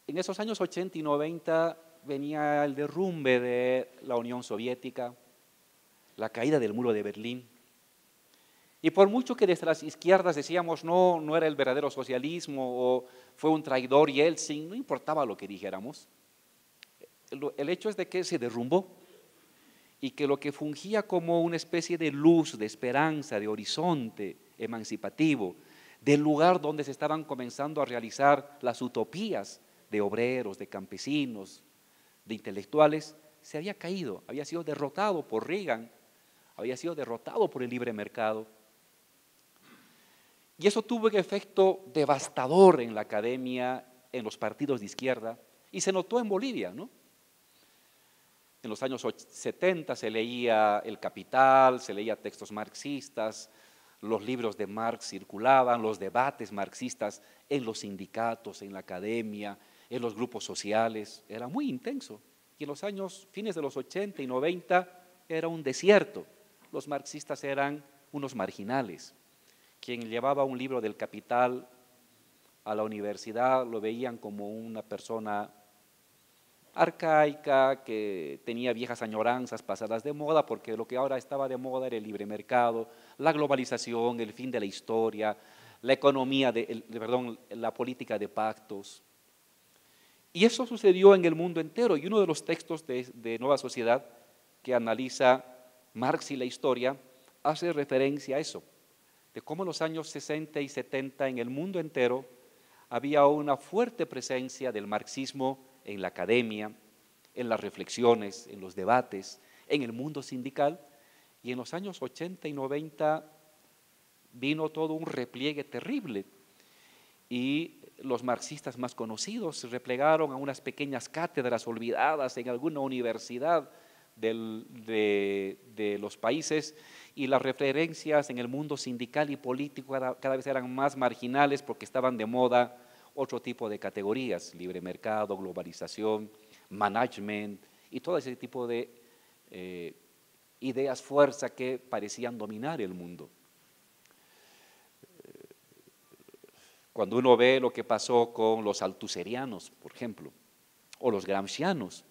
esos años 80 y 90 venía el derrumbe de la Unión Soviética, la caída del muro de Berlín. Y por mucho que desde las izquierdas decíamos no era el verdadero socialismo o fue un traidor Yeltsin, no importaba lo que dijéramos. El hecho es de que se derrumbó y que lo que fungía como una especie de luz, de esperanza, de horizonte emancipativo, del lugar donde se estaban comenzando a realizar las utopías de obreros, de campesinos, de intelectuales, se había caído, había sido derrotado por Reagan, había sido derrotado por el libre mercado. Y eso tuvo un efecto devastador en la academia, en los partidos de izquierda, y se notó en Bolivia, ¿no? En los años 70 se leía El Capital, se leía textos marxistas, los libros de Marx circulaban, los debates marxistas en los sindicatos, en la academia, en los grupos sociales, era muy intenso. Y en los fines de los 80 y 90 era un desierto, los marxistas eran unos marginales. Quien llevaba un libro del Capital a la universidad lo veían como una persona arcaica, que tenía viejas añoranzas pasadas de moda, porque lo que ahora estaba de moda era el libre mercado, la globalización, el fin de la historia, la economía, la política de pactos. Y eso sucedió en el mundo entero, y uno de los textos de Nueva Sociedad que analiza Marx y la historia hace referencia a eso, de cómo en los años 60 y 70 en el mundo entero había una fuerte presencia del marxismo en la academia, en las reflexiones, en los debates, en el mundo sindical, y en los años 80 y 90 vino todo un repliegue terrible, y los marxistas más conocidos se replegaron a unas pequeñas cátedras olvidadas en alguna universidad de los países, y las referencias en el mundo sindical y político cada vez eran más marginales porque estaban de moda otro tipo de categorías, libre mercado, globalización, management y todo ese tipo de ideas fuerza que parecían dominar el mundo. Cuando uno ve lo que pasó con los althuserianos, por ejemplo, o los gramscianos,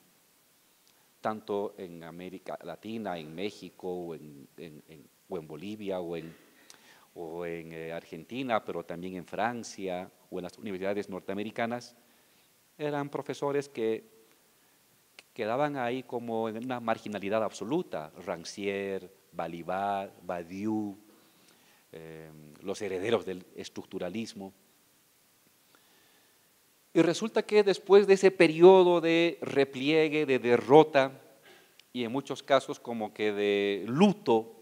tanto en América Latina, en México, o en Bolivia, o en Argentina, pero también en Francia, o en las universidades norteamericanas, eran profesores que quedaban ahí como en una marginalidad absoluta. Rancière, Balibar, Badiou, los herederos del estructuralismo. Y resulta que después de ese periodo de repliegue, de derrota, y en muchos casos como que de luto,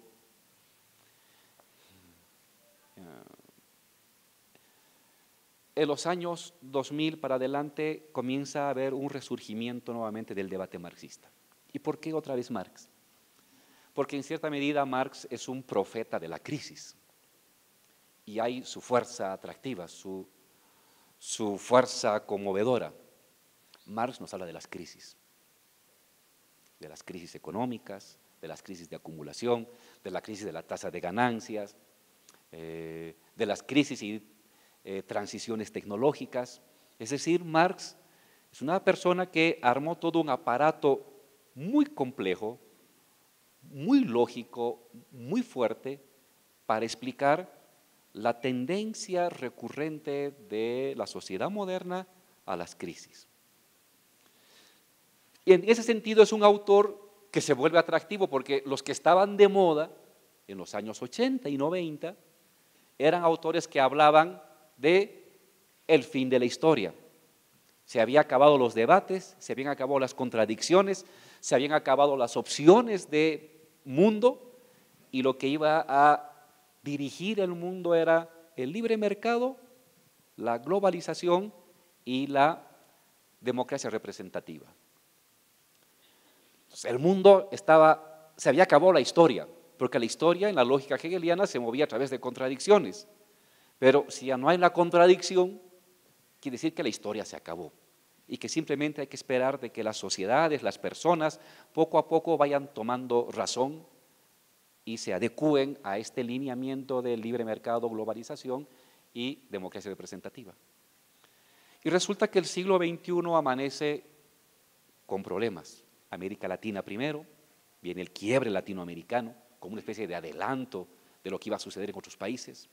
en los años 2000 para adelante comienza a haber un resurgimiento nuevamente del debate marxista. ¿Y por qué otra vez Marx? Porque en cierta medida Marx es un profeta de la crisis, y hay su fuerza atractiva, su fuerza conmovedora. Marx nos habla de las crisis económicas, de las crisis de acumulación, de la crisis de la tasa de ganancias, de las crisis y transiciones tecnológicas. Es decir, Marx es una persona que armó todo un aparato muy complejo, muy lógico, muy fuerte, para explicar la tendencia recurrente de la sociedad moderna a las crisis. Y en ese sentido es un autor que se vuelve atractivo porque los que estaban de moda en los años 80 y 90 eran autores que hablaban de el fin de la historia. Se habían acabado los debates, se habían acabado las contradicciones, se habían acabado las opciones de mundo, y lo que iba a dirigir el mundo era el libre mercado, la globalización y la democracia representativa. Entonces, el mundo se había acabado la historia, porque la historia en la lógica hegeliana se movía a través de contradicciones. Pero si ya no hay la contradicción, quiere decir que la historia se acabó y que simplemente hay que esperar de que las sociedades, las personas, poco a poco vayan tomando razón y se adecúen a este lineamiento del libre mercado, globalización y democracia representativa. Y resulta que el siglo XXI amanece con problemas. América Latina primero, viene el quiebre latinoamericano como una especie de adelanto de lo que iba a suceder en otros países.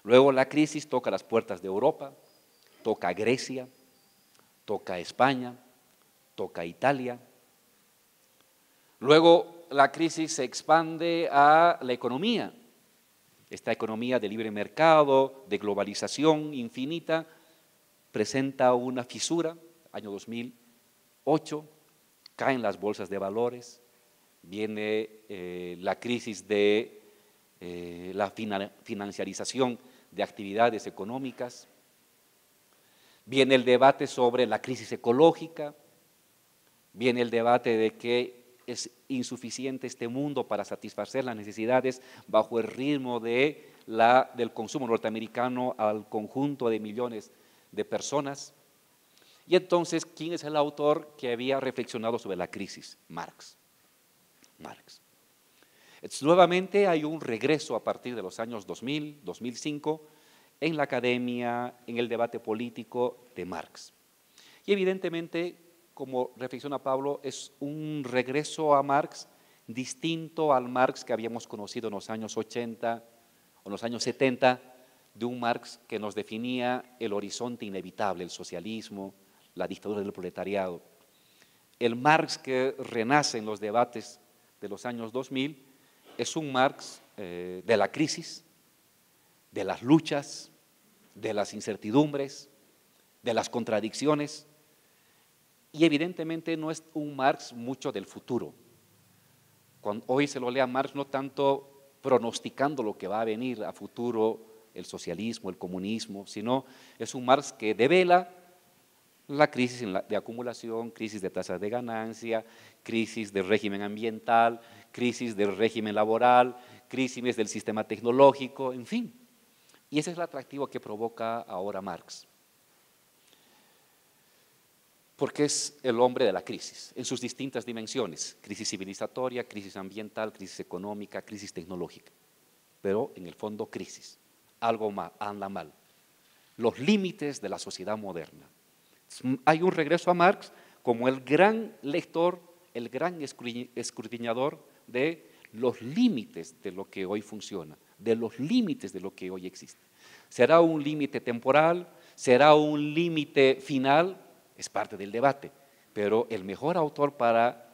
Luego la crisis toca las puertas de Europa, toca a Grecia, toca a España, toca a Italia. Luego la crisis se expande a la economía. Esta economía de libre mercado, de globalización infinita, presenta una fisura. Año 2008, caen las bolsas de valores, viene la crisis de la financiarización de actividades económicas, viene el debate sobre la crisis ecológica, viene el debate de que es insuficiente este mundo para satisfacer las necesidades bajo el ritmo del consumo norteamericano al conjunto de millones de personas. Y entonces, ¿quién es el autor que había reflexionado sobre la crisis? Marx. Entonces, nuevamente hay un regreso a partir de los años 2000, 2005, en la academia, en el debate político de Marx. Y evidentemente, como reflexiona Pablo, es un regreso a Marx distinto al Marx que habíamos conocido en los años 80 o en los años 70, de un Marx que nos definía el horizonte inevitable, el socialismo, la dictadura del proletariado. El Marx que renace en los debates de los años 2000 es un Marx de la crisis, de las luchas, de las incertidumbres, de las contradicciones, y evidentemente no es un Marx mucho del futuro. Cuando hoy se lo lee a Marx no tanto pronosticando lo que va a venir a futuro, el socialismo, el comunismo, sino es un Marx que devela la crisis de acumulación, crisis de tasas de ganancia, crisis del régimen ambiental, crisis del régimen laboral, crisis del sistema tecnológico, en fin. Y ese es el atractivo que provoca ahora Marx. Porque es el hombre de la crisis, en sus distintas dimensiones: crisis civilizatoria, crisis ambiental, crisis económica, crisis tecnológica. Pero en el fondo crisis, algo anda mal. Los límites de la sociedad moderna. Hay un regreso a Marx como el gran lector, el gran escudriñador de los límites de lo que hoy funciona, de los límites de lo que hoy existe. ¿Será un límite temporal? ¿Será un límite final? Es parte del debate, pero el mejor autor para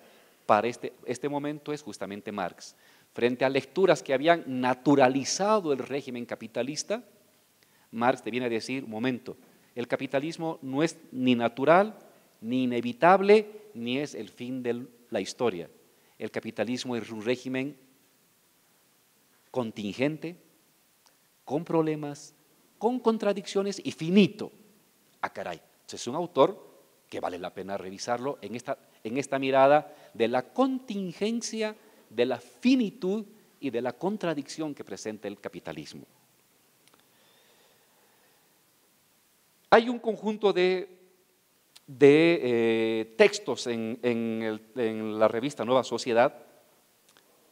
este momento es justamente Marx. Frente a lecturas que habían naturalizado el régimen capitalista, Marx te viene a decir: un momento, el capitalismo no es ni natural, ni inevitable, ni es el fin de la historia. El capitalismo es un régimen contingente, con problemas, con contradicciones y finito. ¡Ah, caray! Es un autor que vale la pena revisarlo en esta mirada de la contingencia, de la finitud y de la contradicción que presenta el capitalismo. Hay un conjunto de textos en la revista Nueva Sociedad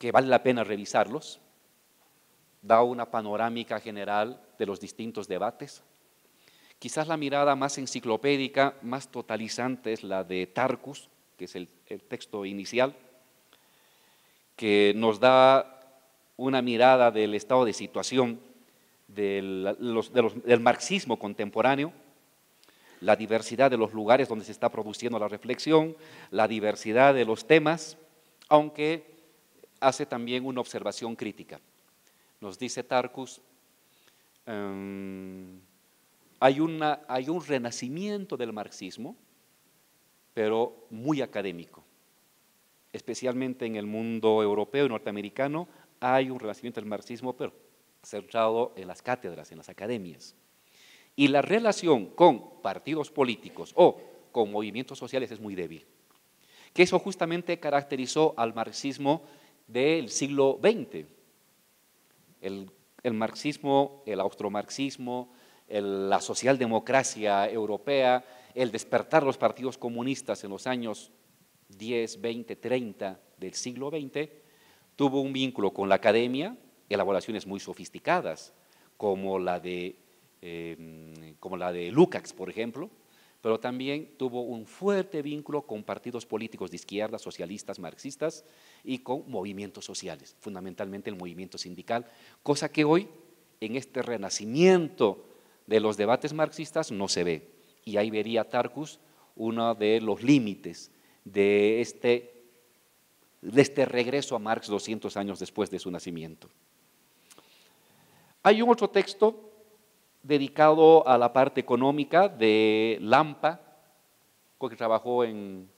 que vale la pena revisarlos. Da una panorámica general de los distintos debates. Quizás la mirada más enciclopédica, más totalizante es la de Tarkus, que es el texto inicial, que nos da una mirada del estado de situación del marxismo contemporáneo, la diversidad de los lugares donde se está produciendo la reflexión, la diversidad de los temas, aunque hace también una observación crítica. Nos dice Tarkus, hay un renacimiento del marxismo, pero muy académico. Especialmente en el mundo europeo y norteamericano hay un renacimiento del marxismo, pero centrado en las cátedras, en las academias. Y la relación con partidos políticos o con movimientos sociales es muy débil. Que eso justamente caracterizó al marxismo del siglo XX. El marxismo, el austromarxismo, la socialdemocracia europea, el despertar de los partidos comunistas en los años 10, 20, 30 del siglo XX, tuvo un vínculo con la academia, elaboraciones muy sofisticadas, como la de Lukács, por ejemplo, pero también tuvo un fuerte vínculo con partidos políticos de izquierda, socialistas, marxistas, y con movimientos sociales, fundamentalmente el movimiento sindical, cosa que hoy, en este renacimiento de los debates marxistas, no se ve. Y ahí vería Tarkus uno de los límites de este regreso a Marx 200 años después de su nacimiento. Hay un otro texto dedicado a la parte económica de Lampa, que trabajó en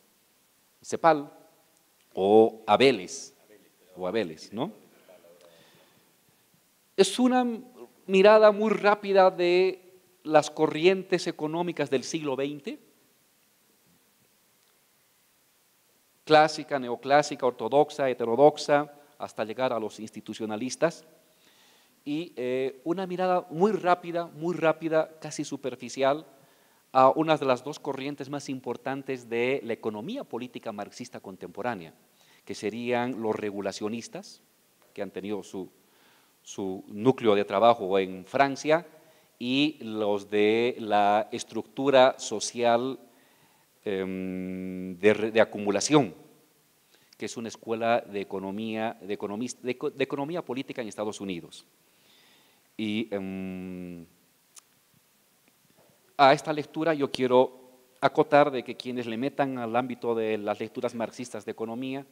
CEPAL, o Abeles, ¿no? Es una mirada muy rápida de las corrientes económicas del siglo XX, clásica, neoclásica, ortodoxa, heterodoxa, hasta llegar a los institucionalistas, y una mirada muy rápida, casi superficial, a una de las dos corrientes más importantes de la economía política marxista contemporánea, que serían los regulacionistas, que han tenido su núcleo de trabajo en Francia, y los de la estructura social de acumulación, que es una escuela de economía política en Estados Unidos. Y a esta lectura yo quiero acotar de que quienes le metan al ámbito de las lecturas marxistas de economía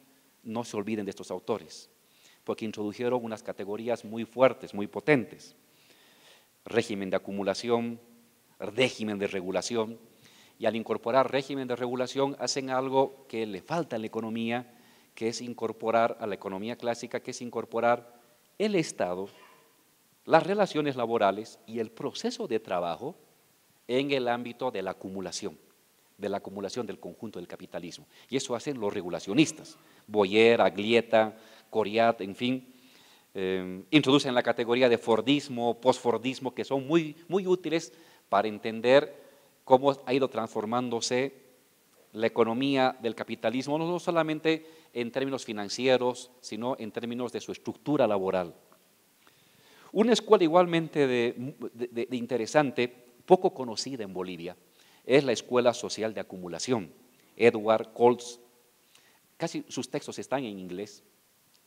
no se olviden de estos autores, porque introdujeron unas categorías muy fuertes, muy potentes: régimen de acumulación, régimen de regulación, y al incorporar régimen de regulación hacen algo que le falta en la economía, que es incorporar a la economía clásica, que es incorporar el Estado, las relaciones laborales y el proceso de trabajo en el ámbito de la acumulación del conjunto del capitalismo. Y eso hacen los regulacionistas, Boyer, Aglietta, Coriat, en fin, introducen la categoría de Fordismo, postfordismo, que son muy útiles para entender cómo ha ido transformándose la economía del capitalismo, no solamente en términos financieros, sino en términos de su estructura laboral. Una escuela igualmente de interesante, poco conocida en Bolivia, es la Escuela Social de Acumulación, Edward Koltz. Casi sus textos están en inglés,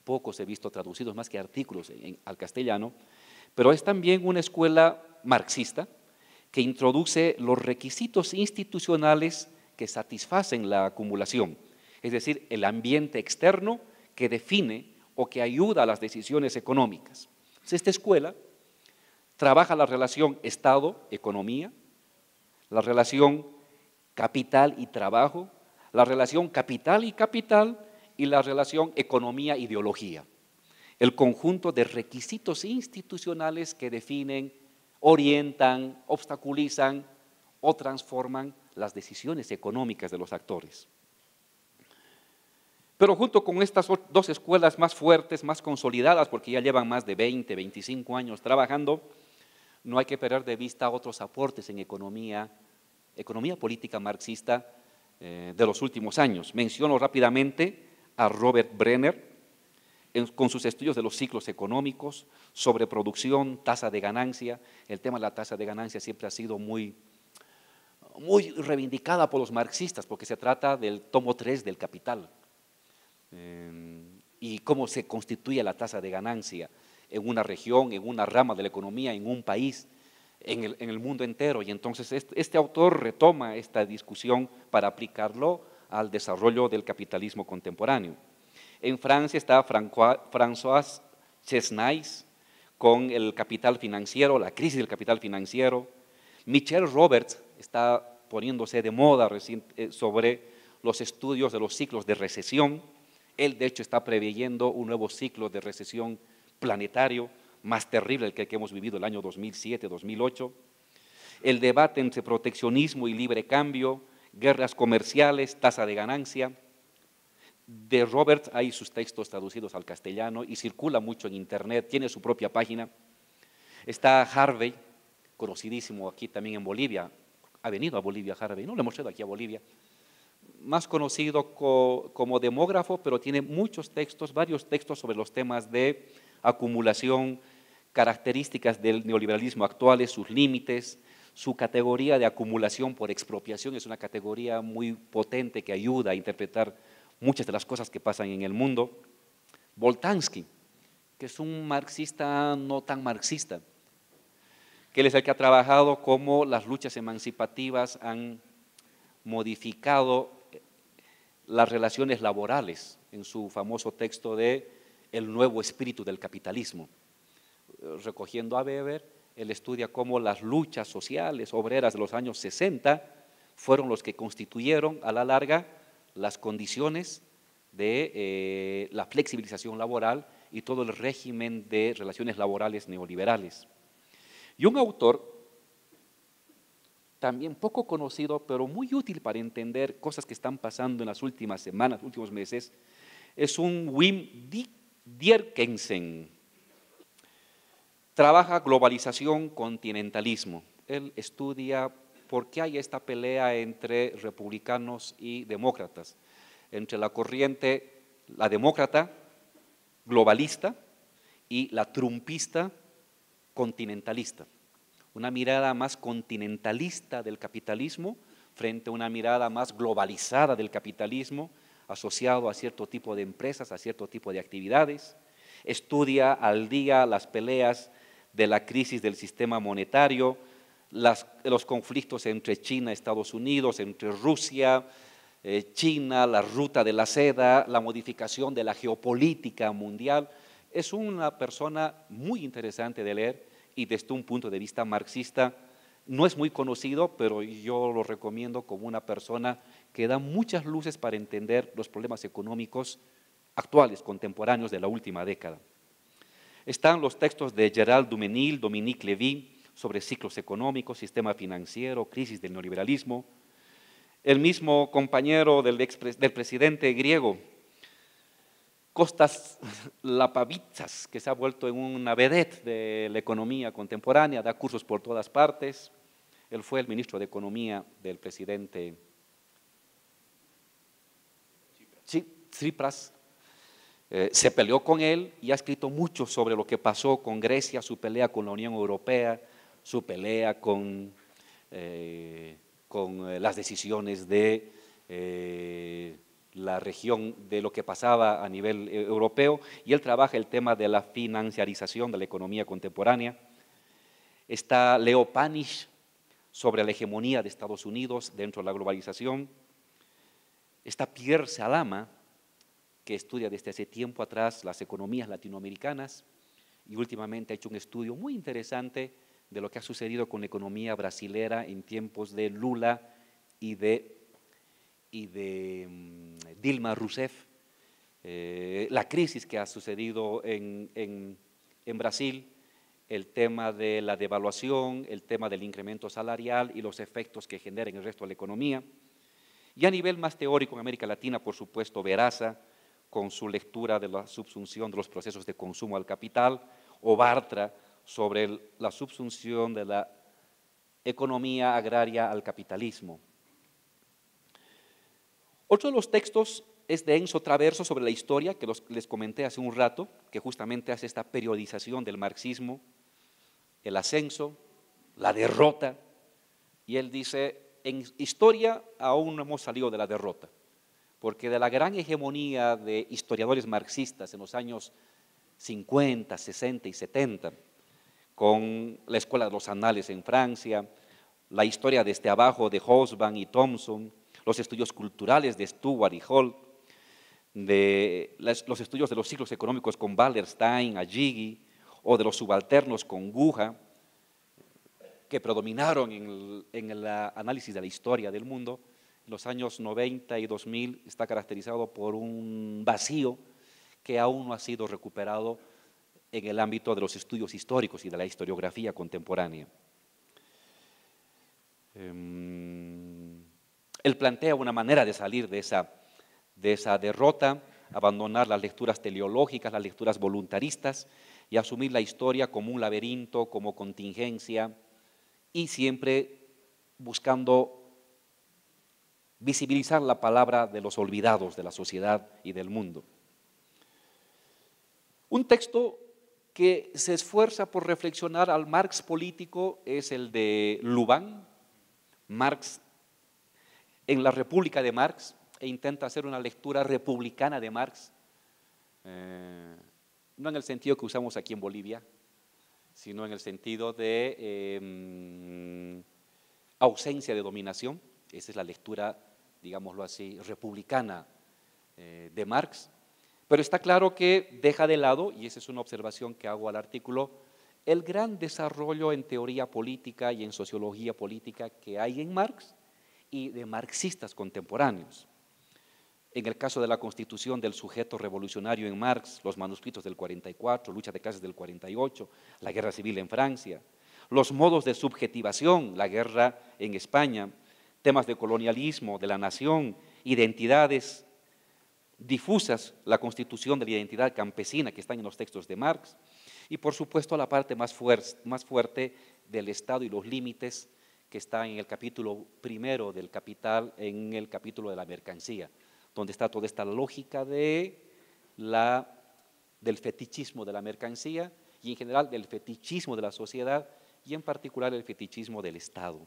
pocos he visto traducidos más que artículos al castellano, pero es también una escuela marxista que introduce los requisitos institucionales que satisfacen la acumulación, es decir, el ambiente externo que define o que ayuda a las decisiones económicas. Entonces, esta escuela trabaja la relación Estado-economía, la relación capital y trabajo, la relación capital y capital y la relación economía-ideología. El conjunto de requisitos institucionales que definen, orientan, obstaculizan o transforman las decisiones económicas de los actores. Pero junto con estas dos escuelas más fuertes, más consolidadas, porque ya llevan más de 20, 25 años trabajando, no hay que perder de vista otros aportes en economía política marxista de los últimos años. Menciono rápidamente a Robert Brenner, con sus estudios de los ciclos económicos, sobreproducción, tasa de ganancia. El tema de la tasa de ganancia siempre ha sido muy reivindicada por los marxistas, porque se trata del tomo 3 del Capital, y cómo se constituye la tasa de ganancia en una región, en una rama de la economía, en un país, en el mundo entero. Y entonces este autor retoma esta discusión para aplicarlo al desarrollo del capitalismo contemporáneo. En Francia está François Chesnais con el capital financiero, la crisis del capital financiero. Michel Roberts está poniéndose de moda sobre los estudios de los ciclos de recesión. Él, de hecho, está preveyendo un nuevo ciclo de recesión planetario, más terrible que el que hemos vivido el año 2007-2008. El debate entre proteccionismo y libre cambio, guerras comerciales, tasa de ganancia. De Roberts hay sus textos traducidos al castellano y circula mucho en internet, tiene su propia página. Está Harvey, conocidísimo aquí también en Bolivia, ha venido a Bolivia Harvey, no lo hemos traído aquí a Bolivia, más conocido como demógrafo, pero tiene muchos textos, varios textos sobre los temas de acumulación, características del neoliberalismo actuales, sus límites. Su categoría de acumulación por expropiación es una categoría muy potente que ayuda a interpretar muchas de las cosas que pasan en el mundo. Boltanski, que es un marxista no tan marxista, que él es el que ha trabajado cómo las luchas emancipativas han modificado las relaciones laborales en su famoso texto de El nuevo espíritu del capitalismo. Recogiendo a Weber, él estudia cómo las luchas sociales obreras de los años 60 fueron los que constituyeron a la larga las condiciones de la flexibilización laboral y todo el régimen de relaciones laborales neoliberales. Y un autor también poco conocido, pero muy útil para entender cosas que están pasando en las últimas semanas, últimos meses, es un Wim Dierkensen. Trabaja globalización, continentalismo. Él estudia por qué hay esta pelea entre republicanos y demócratas, entre la corriente, la demócrata globalista y la trumpista continentalista. Una mirada más continentalista del capitalismo frente a una mirada más globalizada del capitalismo, asociado a cierto tipo de empresas, a cierto tipo de actividades. Estudia al día las peleas de la crisis del sistema monetario, los conflictos entre China y Estados Unidos, entre Rusia, China, la ruta de la seda, la modificación de la geopolítica mundial. Es una persona muy interesante de leer y desde un punto de vista marxista no es muy conocido, pero yo lo recomiendo como una persona que da muchas luces para entender los problemas económicos actuales, contemporáneos de la última década. Están los textos de Gérald Duménil, Dominique Lévy, sobre ciclos económicos, sistema financiero, crisis del neoliberalismo. El mismo compañero del presidente griego, Kostas Lapavitsas, que se ha vuelto en una vedette de la economía contemporánea, da cursos por todas partes. Él fue el ministro de Economía del presidente Tsipras. Se peleó con él y ha escrito mucho sobre lo que pasó con Grecia, su pelea con la Unión Europea, su pelea con las decisiones de la región, de lo que pasaba a nivel europeo, y él trabaja el tema de la financiarización de la economía contemporánea. Está Leo Panish sobre la hegemonía de Estados Unidos dentro de la globalización. Está Pierre Salama, que estudia desde hace tiempo atrás las economías latinoamericanas y últimamente ha hecho un estudio muy interesante de lo que ha sucedido con la economía brasilera en tiempos de Lula y de Dilma Rousseff, la crisis que ha sucedido en Brasil, el tema de la devaluación, el tema del incremento salarial y los efectos que genera en el resto de la economía. Y a nivel más teórico en América Latina, por supuesto, Veraza, con su lectura de la subsunción de los procesos de consumo al capital, o Bartra sobre la subsunción de la economía agraria al capitalismo. Otro de los textos es de Enzo Traverso sobre la historia, que les comenté hace un rato, que justamente hace esta periodización del marxismo, el ascenso, la derrota, y él dice, en historia aún no hemos salido de la derrota, porque de la gran hegemonía de historiadores marxistas en los años 50, 60 y 70, con la Escuela de los Anales en Francia, la historia desde abajo de Hobsbawm y Thompson, los estudios culturales de Stewart y Holt, los estudios de los ciclos económicos con Wallerstein, Ajigi, o de los subalternos con Guha, que predominaron en el análisis de la historia del mundo. En los años 90 y 2000 está caracterizado por un vacío que aún no ha sido recuperado en el ámbito de los estudios históricos y de la historiografía contemporánea. Él plantea una manera de salir de esa derrota, abandonar las lecturas teleológicas, las lecturas voluntaristas y asumir la historia como un laberinto, como contingencia y siempre buscando visibilizar la palabra de los olvidados de la sociedad y del mundo. Un texto que se esfuerza por reflexionar al Marx político es el de Luban, Marx en la República de Marx, e intenta hacer una lectura republicana de Marx, no en el sentido que usamos aquí en Bolivia, sino en el sentido de ausencia de dominación. Esa es la lectura, digámoslo así, republicana de Marx. Pero está claro que deja de lado, y esa es una observación que hago al artículo, el gran desarrollo en teoría política y en sociología política que hay en Marx y de marxistas contemporáneos. En el caso de la constitución del sujeto revolucionario en Marx, los manuscritos del 44, lucha de clases del 48, la guerra civil en Francia, los modos de subjetivación, la guerra en España, temas de colonialismo, de la nación, identidades difusas, la constitución de la identidad campesina que están en los textos de Marx, y por supuesto la parte más fuerte del Estado y los límites que está en el capítulo primero del Capital, en el capítulo de la mercancía, donde está toda esta lógica del fetichismo de la mercancía y en general del fetichismo de la sociedad y en particular el fetichismo del Estado.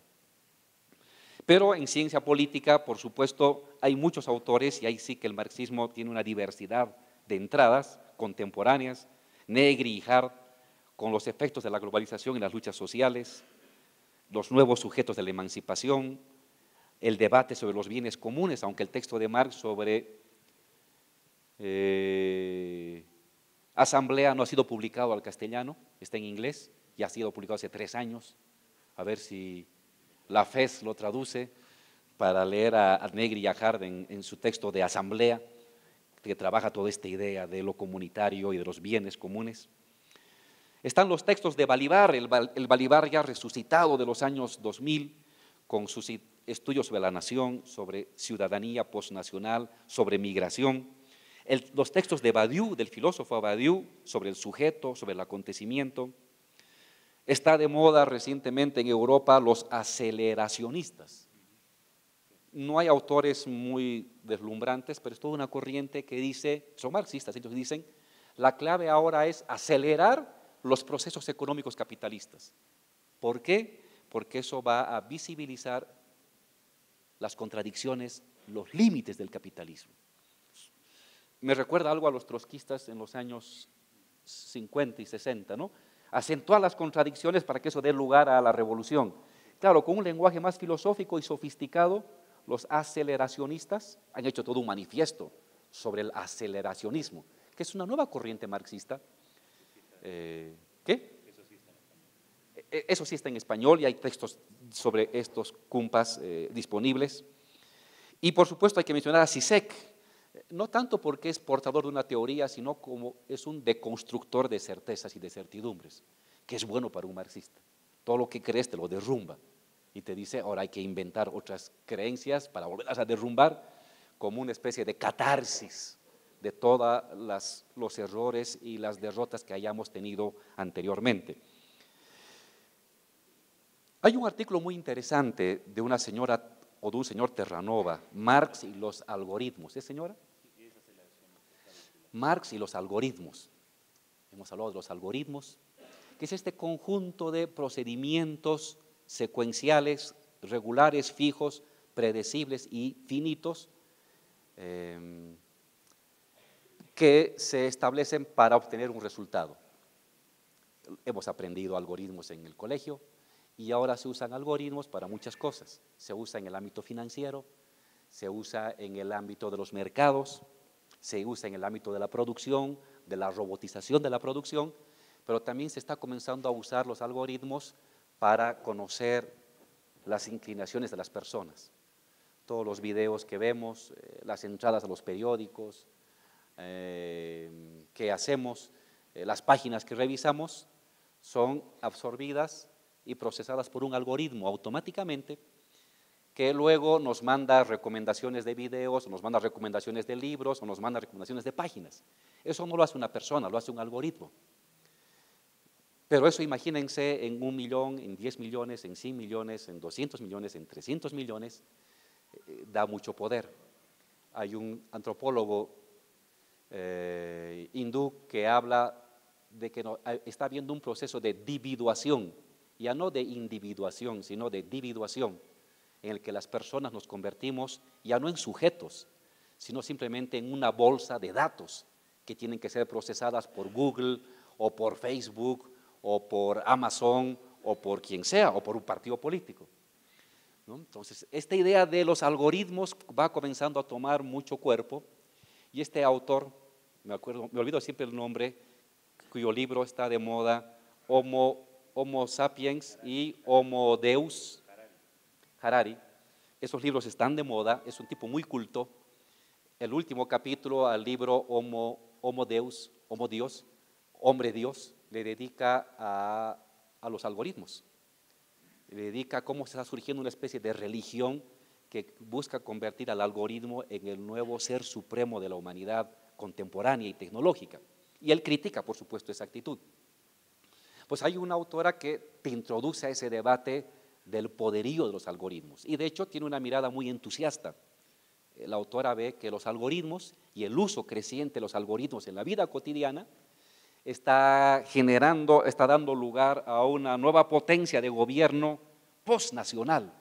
Pero en ciencia política, por supuesto, hay muchos autores y ahí sí que el marxismo tiene una diversidad de entradas contemporáneas, Negri y Hart, con los efectos de la globalización en las luchas sociales, los nuevos sujetos de la emancipación, el debate sobre los bienes comunes, aunque el texto de Marx sobre asamblea no ha sido publicado al castellano, está en inglés, ya ha sido publicado hace 3 años, a ver si la FES lo traduce para leer a Negri y a Hart en su texto de asamblea, que trabaja toda esta idea de lo comunitario y de los bienes comunes. Están los textos de Balibar, el Balibar ya resucitado de los años 2000, con sus estudios sobre la nación, sobre ciudadanía postnacional, sobre migración. Los textos de Badiou, del filósofo Badiou, sobre el sujeto, sobre el acontecimiento. Está de moda recientemente en Europa los aceleracionistas. No hay autores muy deslumbrantes, pero es toda una corriente que dice, son marxistas, ellos dicen, la clave ahora es acelerar los procesos económicos capitalistas. ¿Por qué? Porque eso va a visibilizar las contradicciones, los límites del capitalismo. Me recuerda algo a los trotskistas en los años 50 y 60, ¿no? Acentuar las contradicciones para que eso dé lugar a la revolución. Claro, con un lenguaje más filosófico y sofisticado, los aceleracionistas han hecho todo un manifiesto sobre el aceleracionismo, que es una nueva corriente marxista. ¿Qué? Eso sí está en español y hay textos sobre estos cumpas disponibles. Y por supuesto hay que mencionar a Zizek, no tanto porque es portador de una teoría, sino como es un deconstructor de certezas y de certidumbres, que es bueno para un marxista. Todo lo que crees te lo derrumba y te dice, ahora hay que inventar otras creencias para volverlas a derrumbar, como una especie de catarsis de todos los errores y las derrotas que hayamos tenido anteriormente. Hay un artículo muy interesante de una señora o de un señor Terranova, Marx y los algoritmos. ¿Es señora? Marx y los algoritmos. Hemos hablado de los algoritmos, que es este conjunto de procedimientos secuenciales, regulares, fijos, predecibles y finitos, que se establecen para obtener un resultado. Hemos aprendido algoritmos en el colegio y ahora se usan algoritmos para muchas cosas. Se usa en el ámbito financiero, se usa en el ámbito de los mercados, se usa en el ámbito de la producción, de la robotización de la producción, pero también se está comenzando a usar los algoritmos para conocer las inclinaciones de las personas. Todos los videos que vemos, las entradas a los periódicos, que hacemos, las páginas que revisamos, son absorbidas y procesadas por un algoritmo automáticamente, que luego nos manda recomendaciones de videos, nos manda recomendaciones de libros, o nos manda recomendaciones de páginas. Eso no lo hace una persona, lo hace un algoritmo. Pero eso imagínense en 1 millón, en 10 millones, en 100 millones, en 200 millones, en 300 millones, da mucho poder. Hay un antropólogo hindú que habla de que está habiendo un proceso de dividuación, ya no de individuación, sino de dividuación, en el que las personas nos convertimos ya no en sujetos, sino simplemente en una bolsa de datos que tienen que ser procesadas por Google o por Facebook o por Amazon o por quien sea o por un partido político, ¿no? Entonces, esta idea de los algoritmos va comenzando a tomar mucho cuerpo y este autor, me olvido siempre el nombre, cuyo libro está de moda, Homo Sapiens y Homo Deus, Harari. Esos libros están de moda, es un tipo muy culto. El último capítulo al libro Homo Deus, Homo Dios, Hombre Dios, le dedica a los algoritmos. Le dedica a cómo se está surgiendo una especie de religión que busca convertir al algoritmo en el nuevo ser supremo de la humanidad contemporánea y tecnológica. Y él critica, por supuesto, esa actitud. Pues hay una autora que te introduce a ese debate del poderío de los algoritmos y de hecho tiene una mirada muy entusiasta. La autora ve que los algoritmos y el uso creciente de los algoritmos en la vida cotidiana está dando lugar a una nueva potencia de gobierno postnacional.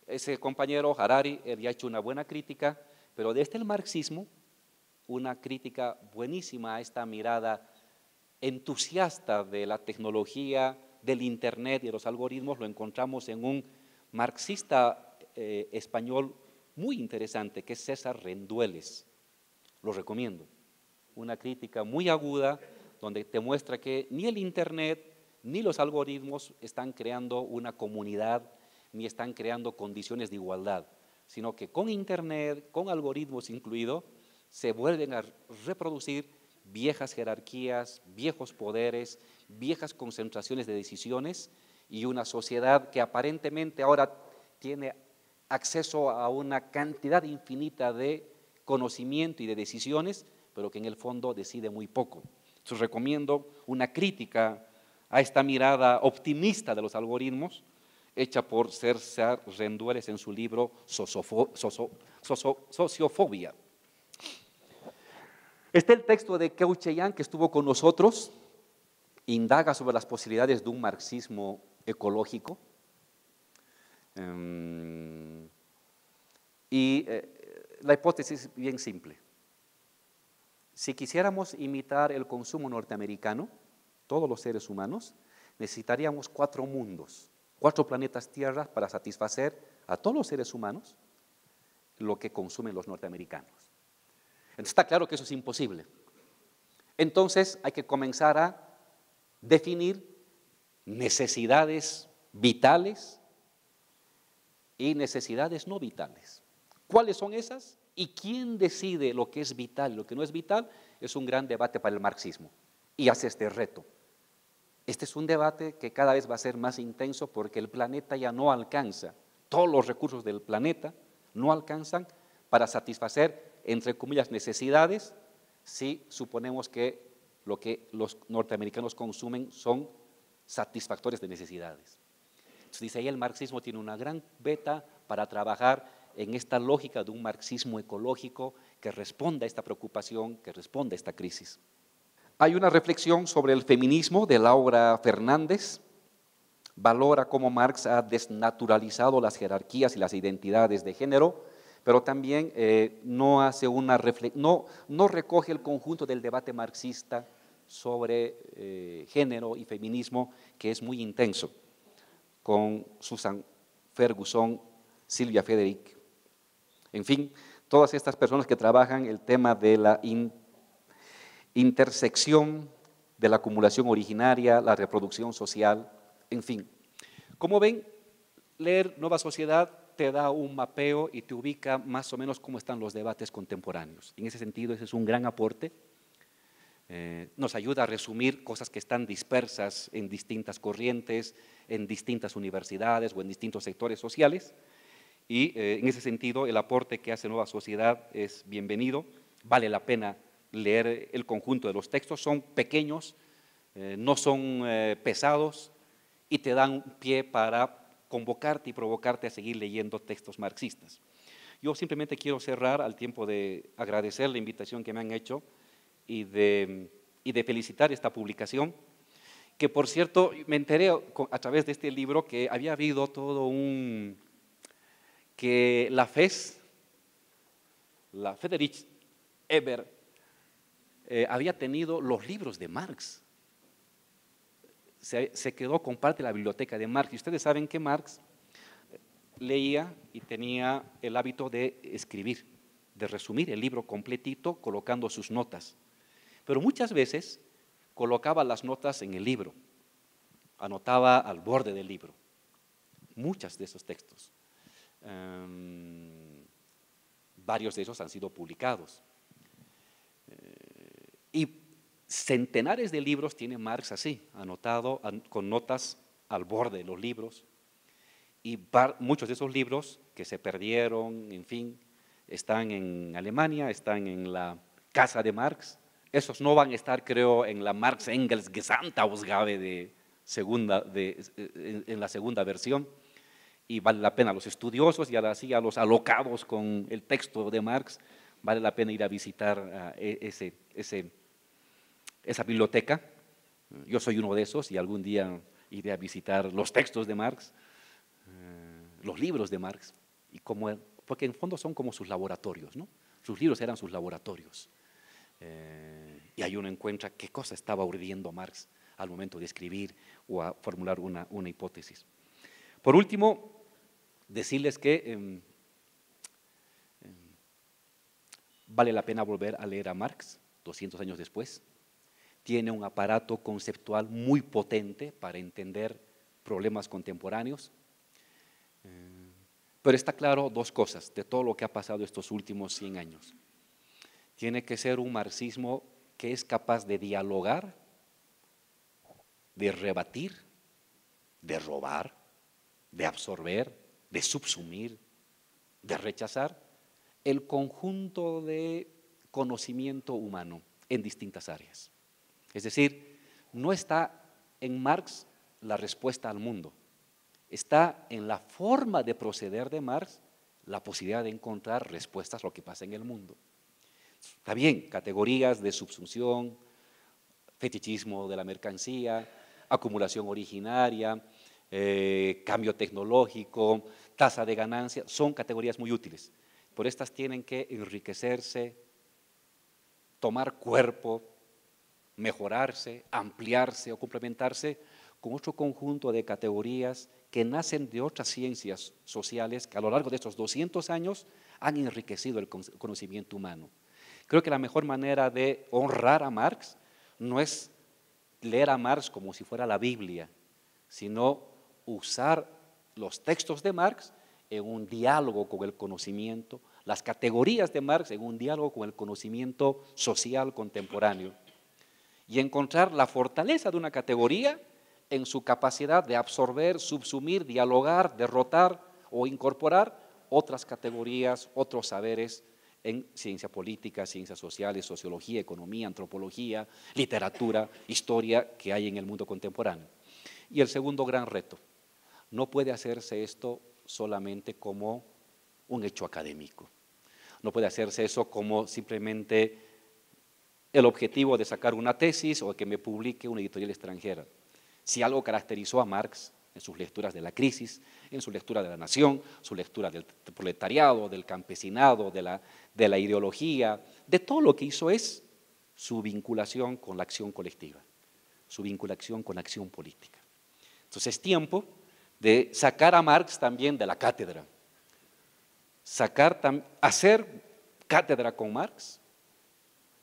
Ese compañero Harari, él ya ha hecho una buena crítica, pero desde el marxismo, una crítica buenísima a esta mirada entusiasta de la tecnología, del Internet y de los algoritmos, lo encontramos en un marxista español muy interesante, que es César Rendueles. Lo recomiendo. Una crítica muy aguda, donde te muestra que ni el Internet ni los algoritmos están creando una comunidad, ni están creando condiciones de igualdad, sino que con Internet, con algoritmos incluidos, se vuelven a reproducir viejas jerarquías, viejos poderes, viejas concentraciones de decisiones y una sociedad que aparentemente ahora tiene acceso a una cantidad infinita de conocimiento y de decisiones, pero que en el fondo decide muy poco. Entonces recomiendo una crítica a esta mirada optimista de los algoritmos, hecha por César Rendueles en su libro Sociofobia. Este es el texto de Keu Cheyán, que estuvo con nosotros, indaga sobre las posibilidades de un marxismo ecológico. La hipótesis es bien simple. Si quisiéramos imitar el consumo norteamericano, todos los seres humanos, necesitaríamos 4 mundos, 4 planetas Tierra para satisfacer a todos los seres humanos lo que consumen los norteamericanos. Entonces está claro que eso es imposible. Entonces hay que comenzar a definir necesidades vitales y necesidades no vitales. ¿Cuáles son esas? ¿Y quién decide lo que es vital y lo que no es vital? Es un gran debate para el marxismo y hace este reto. Este es un debate que cada vez va a ser más intenso porque el planeta ya no alcanza, todos los recursos del planeta no alcanzan para satisfacer, entre comillas, necesidades, si suponemos que lo que los norteamericanos consumen son satisfactores de necesidades. Entonces dice ahí el marxismo tiene una gran beta para trabajar en esta lógica de un marxismo ecológico que responda a esta preocupación, que responda a esta crisis. Hay una reflexión sobre el feminismo de Laura Fernández, valora cómo Marx ha desnaturalizado las jerarquías y las identidades de género, pero también no recoge el conjunto del debate marxista sobre género y feminismo, que es muy intenso, con Susan Ferguson, Silvia Federic, en fin, todas estas personas que trabajan el tema de la intersección de la acumulación originaria, la reproducción social, en fin. Como ven, leer Nueva Sociedad te da un mapeo y te ubica más o menos cómo están los debates contemporáneos. En ese sentido, ese es un gran aporte. Nos ayuda a resumir cosas que están dispersas en distintas corrientes, en distintas universidades o en distintos sectores sociales. Y en ese sentido, el aporte que hace Nueva Sociedad es bienvenido. Vale la pena leer el conjunto de los textos. Son pequeños, no son pesados y te dan pie para convocarte y provocarte a seguir leyendo textos marxistas. Yo simplemente quiero cerrar al tiempo de agradecer la invitación que me han hecho y de felicitar esta publicación, que por cierto me enteré a través de este libro que había habido todo que la FES, la Friedrich Ebert, había tenido los libros de Marx. Se quedó con parte de la biblioteca de Marx. Y ustedes saben que Marx leía y tenía el hábito de escribir, de resumir el libro completito colocando sus notas. Pero muchas veces colocaba las notas en el libro, anotaba al borde del libro, muchos de esos textos. Varios de esos han sido publicados. Y centenares de libros tiene Marx así, anotado con notas al borde de los libros. Y muchos de esos libros que se perdieron, en fin, están en Alemania, están en la casa de Marx. Esos no van a estar, creo, en la Marx-Engels Gesamtausgabe en la segunda versión. Y vale la pena a los estudiosos y así a los alocados con el texto de Marx, vale la pena ir a visitar esa biblioteca. Yo soy uno de esos y algún día iré a visitar los textos de Marx. los libros de Marx, porque en fondo son como sus laboratorios, ¿no? Sus libros eran sus laboratorios. Y ahí uno encuentra qué cosa estaba urdiendo Marx al momento de escribir o a formular una hipótesis. Por último, decirles que vale la pena volver a leer a Marx 200 años después. Tiene un aparato conceptual muy potente para entender problemas contemporáneos. Pero está claro dos cosas de todo lo que ha pasado estos últimos 100 años. Tiene que ser un marxismo que es capaz de dialogar, de rebatir, de robar, de absorber, de subsumir, de rechazar el conjunto de conocimiento humano en distintas áreas. Es decir, no está en Marx la respuesta al mundo, está en la forma de proceder de Marx la posibilidad de encontrar respuestas a lo que pasa en el mundo. Está bien, categorías de subsunción, fetichismo de la mercancía, acumulación originaria, cambio tecnológico, tasa de ganancia, son categorías muy útiles, pero estas tienen que enriquecerse, tomar cuerpo, mejorarse, ampliarse o complementarse con otro conjunto de categorías que nacen de otras ciencias sociales que a lo largo de estos 200 años han enriquecido el conocimiento humano. Creo que la mejor manera de honrar a Marx no es leer a Marx como si fuera la Biblia, sino usar los textos de Marx en un diálogo con el conocimiento, las categorías de Marx en un diálogo con el conocimiento social contemporáneo y encontrar la fortaleza de una categoría en su capacidad de absorber, subsumir, dialogar, derrotar o incorporar otras categorías, otros saberes en ciencia política, ciencias sociales, sociología, economía, antropología, literatura, historia que hay en el mundo contemporáneo. Y el segundo gran reto, no puede hacerse esto solamente como un hecho académico, no puede hacerse eso como simplemente el objetivo de sacar una tesis o que me publique una editorial extranjera. Si algo caracterizó a Marx en sus lecturas de la crisis, en su lectura de la nación, su lectura del proletariado, del campesinado, de la ideología, de todo lo que hizo es su vinculación con la acción colectiva, su vinculación con la acción política. Entonces es tiempo de sacar a Marx también de la cátedra, hacer cátedra con Marx,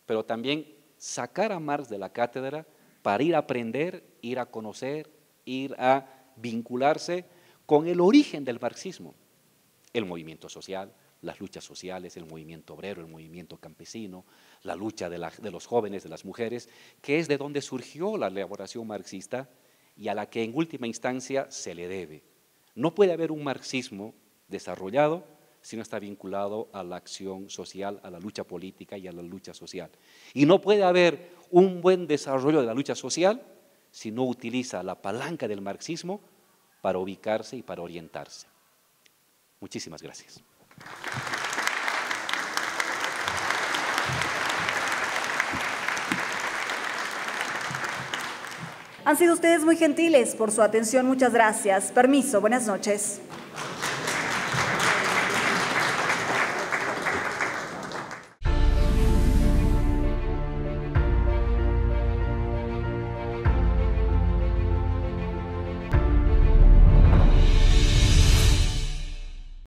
pero también sacar a Marx de la cátedra para ir a aprender, ir a conocer, ir a vincularse con el origen del marxismo, el movimiento social, las luchas sociales, el movimiento obrero, el movimiento campesino, la lucha de los jóvenes, de las mujeres, que es de donde surgió la elaboración marxista y a la que en última instancia se le debe. No puede haber un marxismo desarrollado si no está vinculado a la acción social, a la lucha política y a la lucha social. Y no puede haber un buen desarrollo de la lucha social si no utiliza la palanca del marxismo para ubicarse y para orientarse. Muchísimas gracias. Han sido ustedes muy gentiles por su atención. Muchas gracias. Permiso, buenas noches.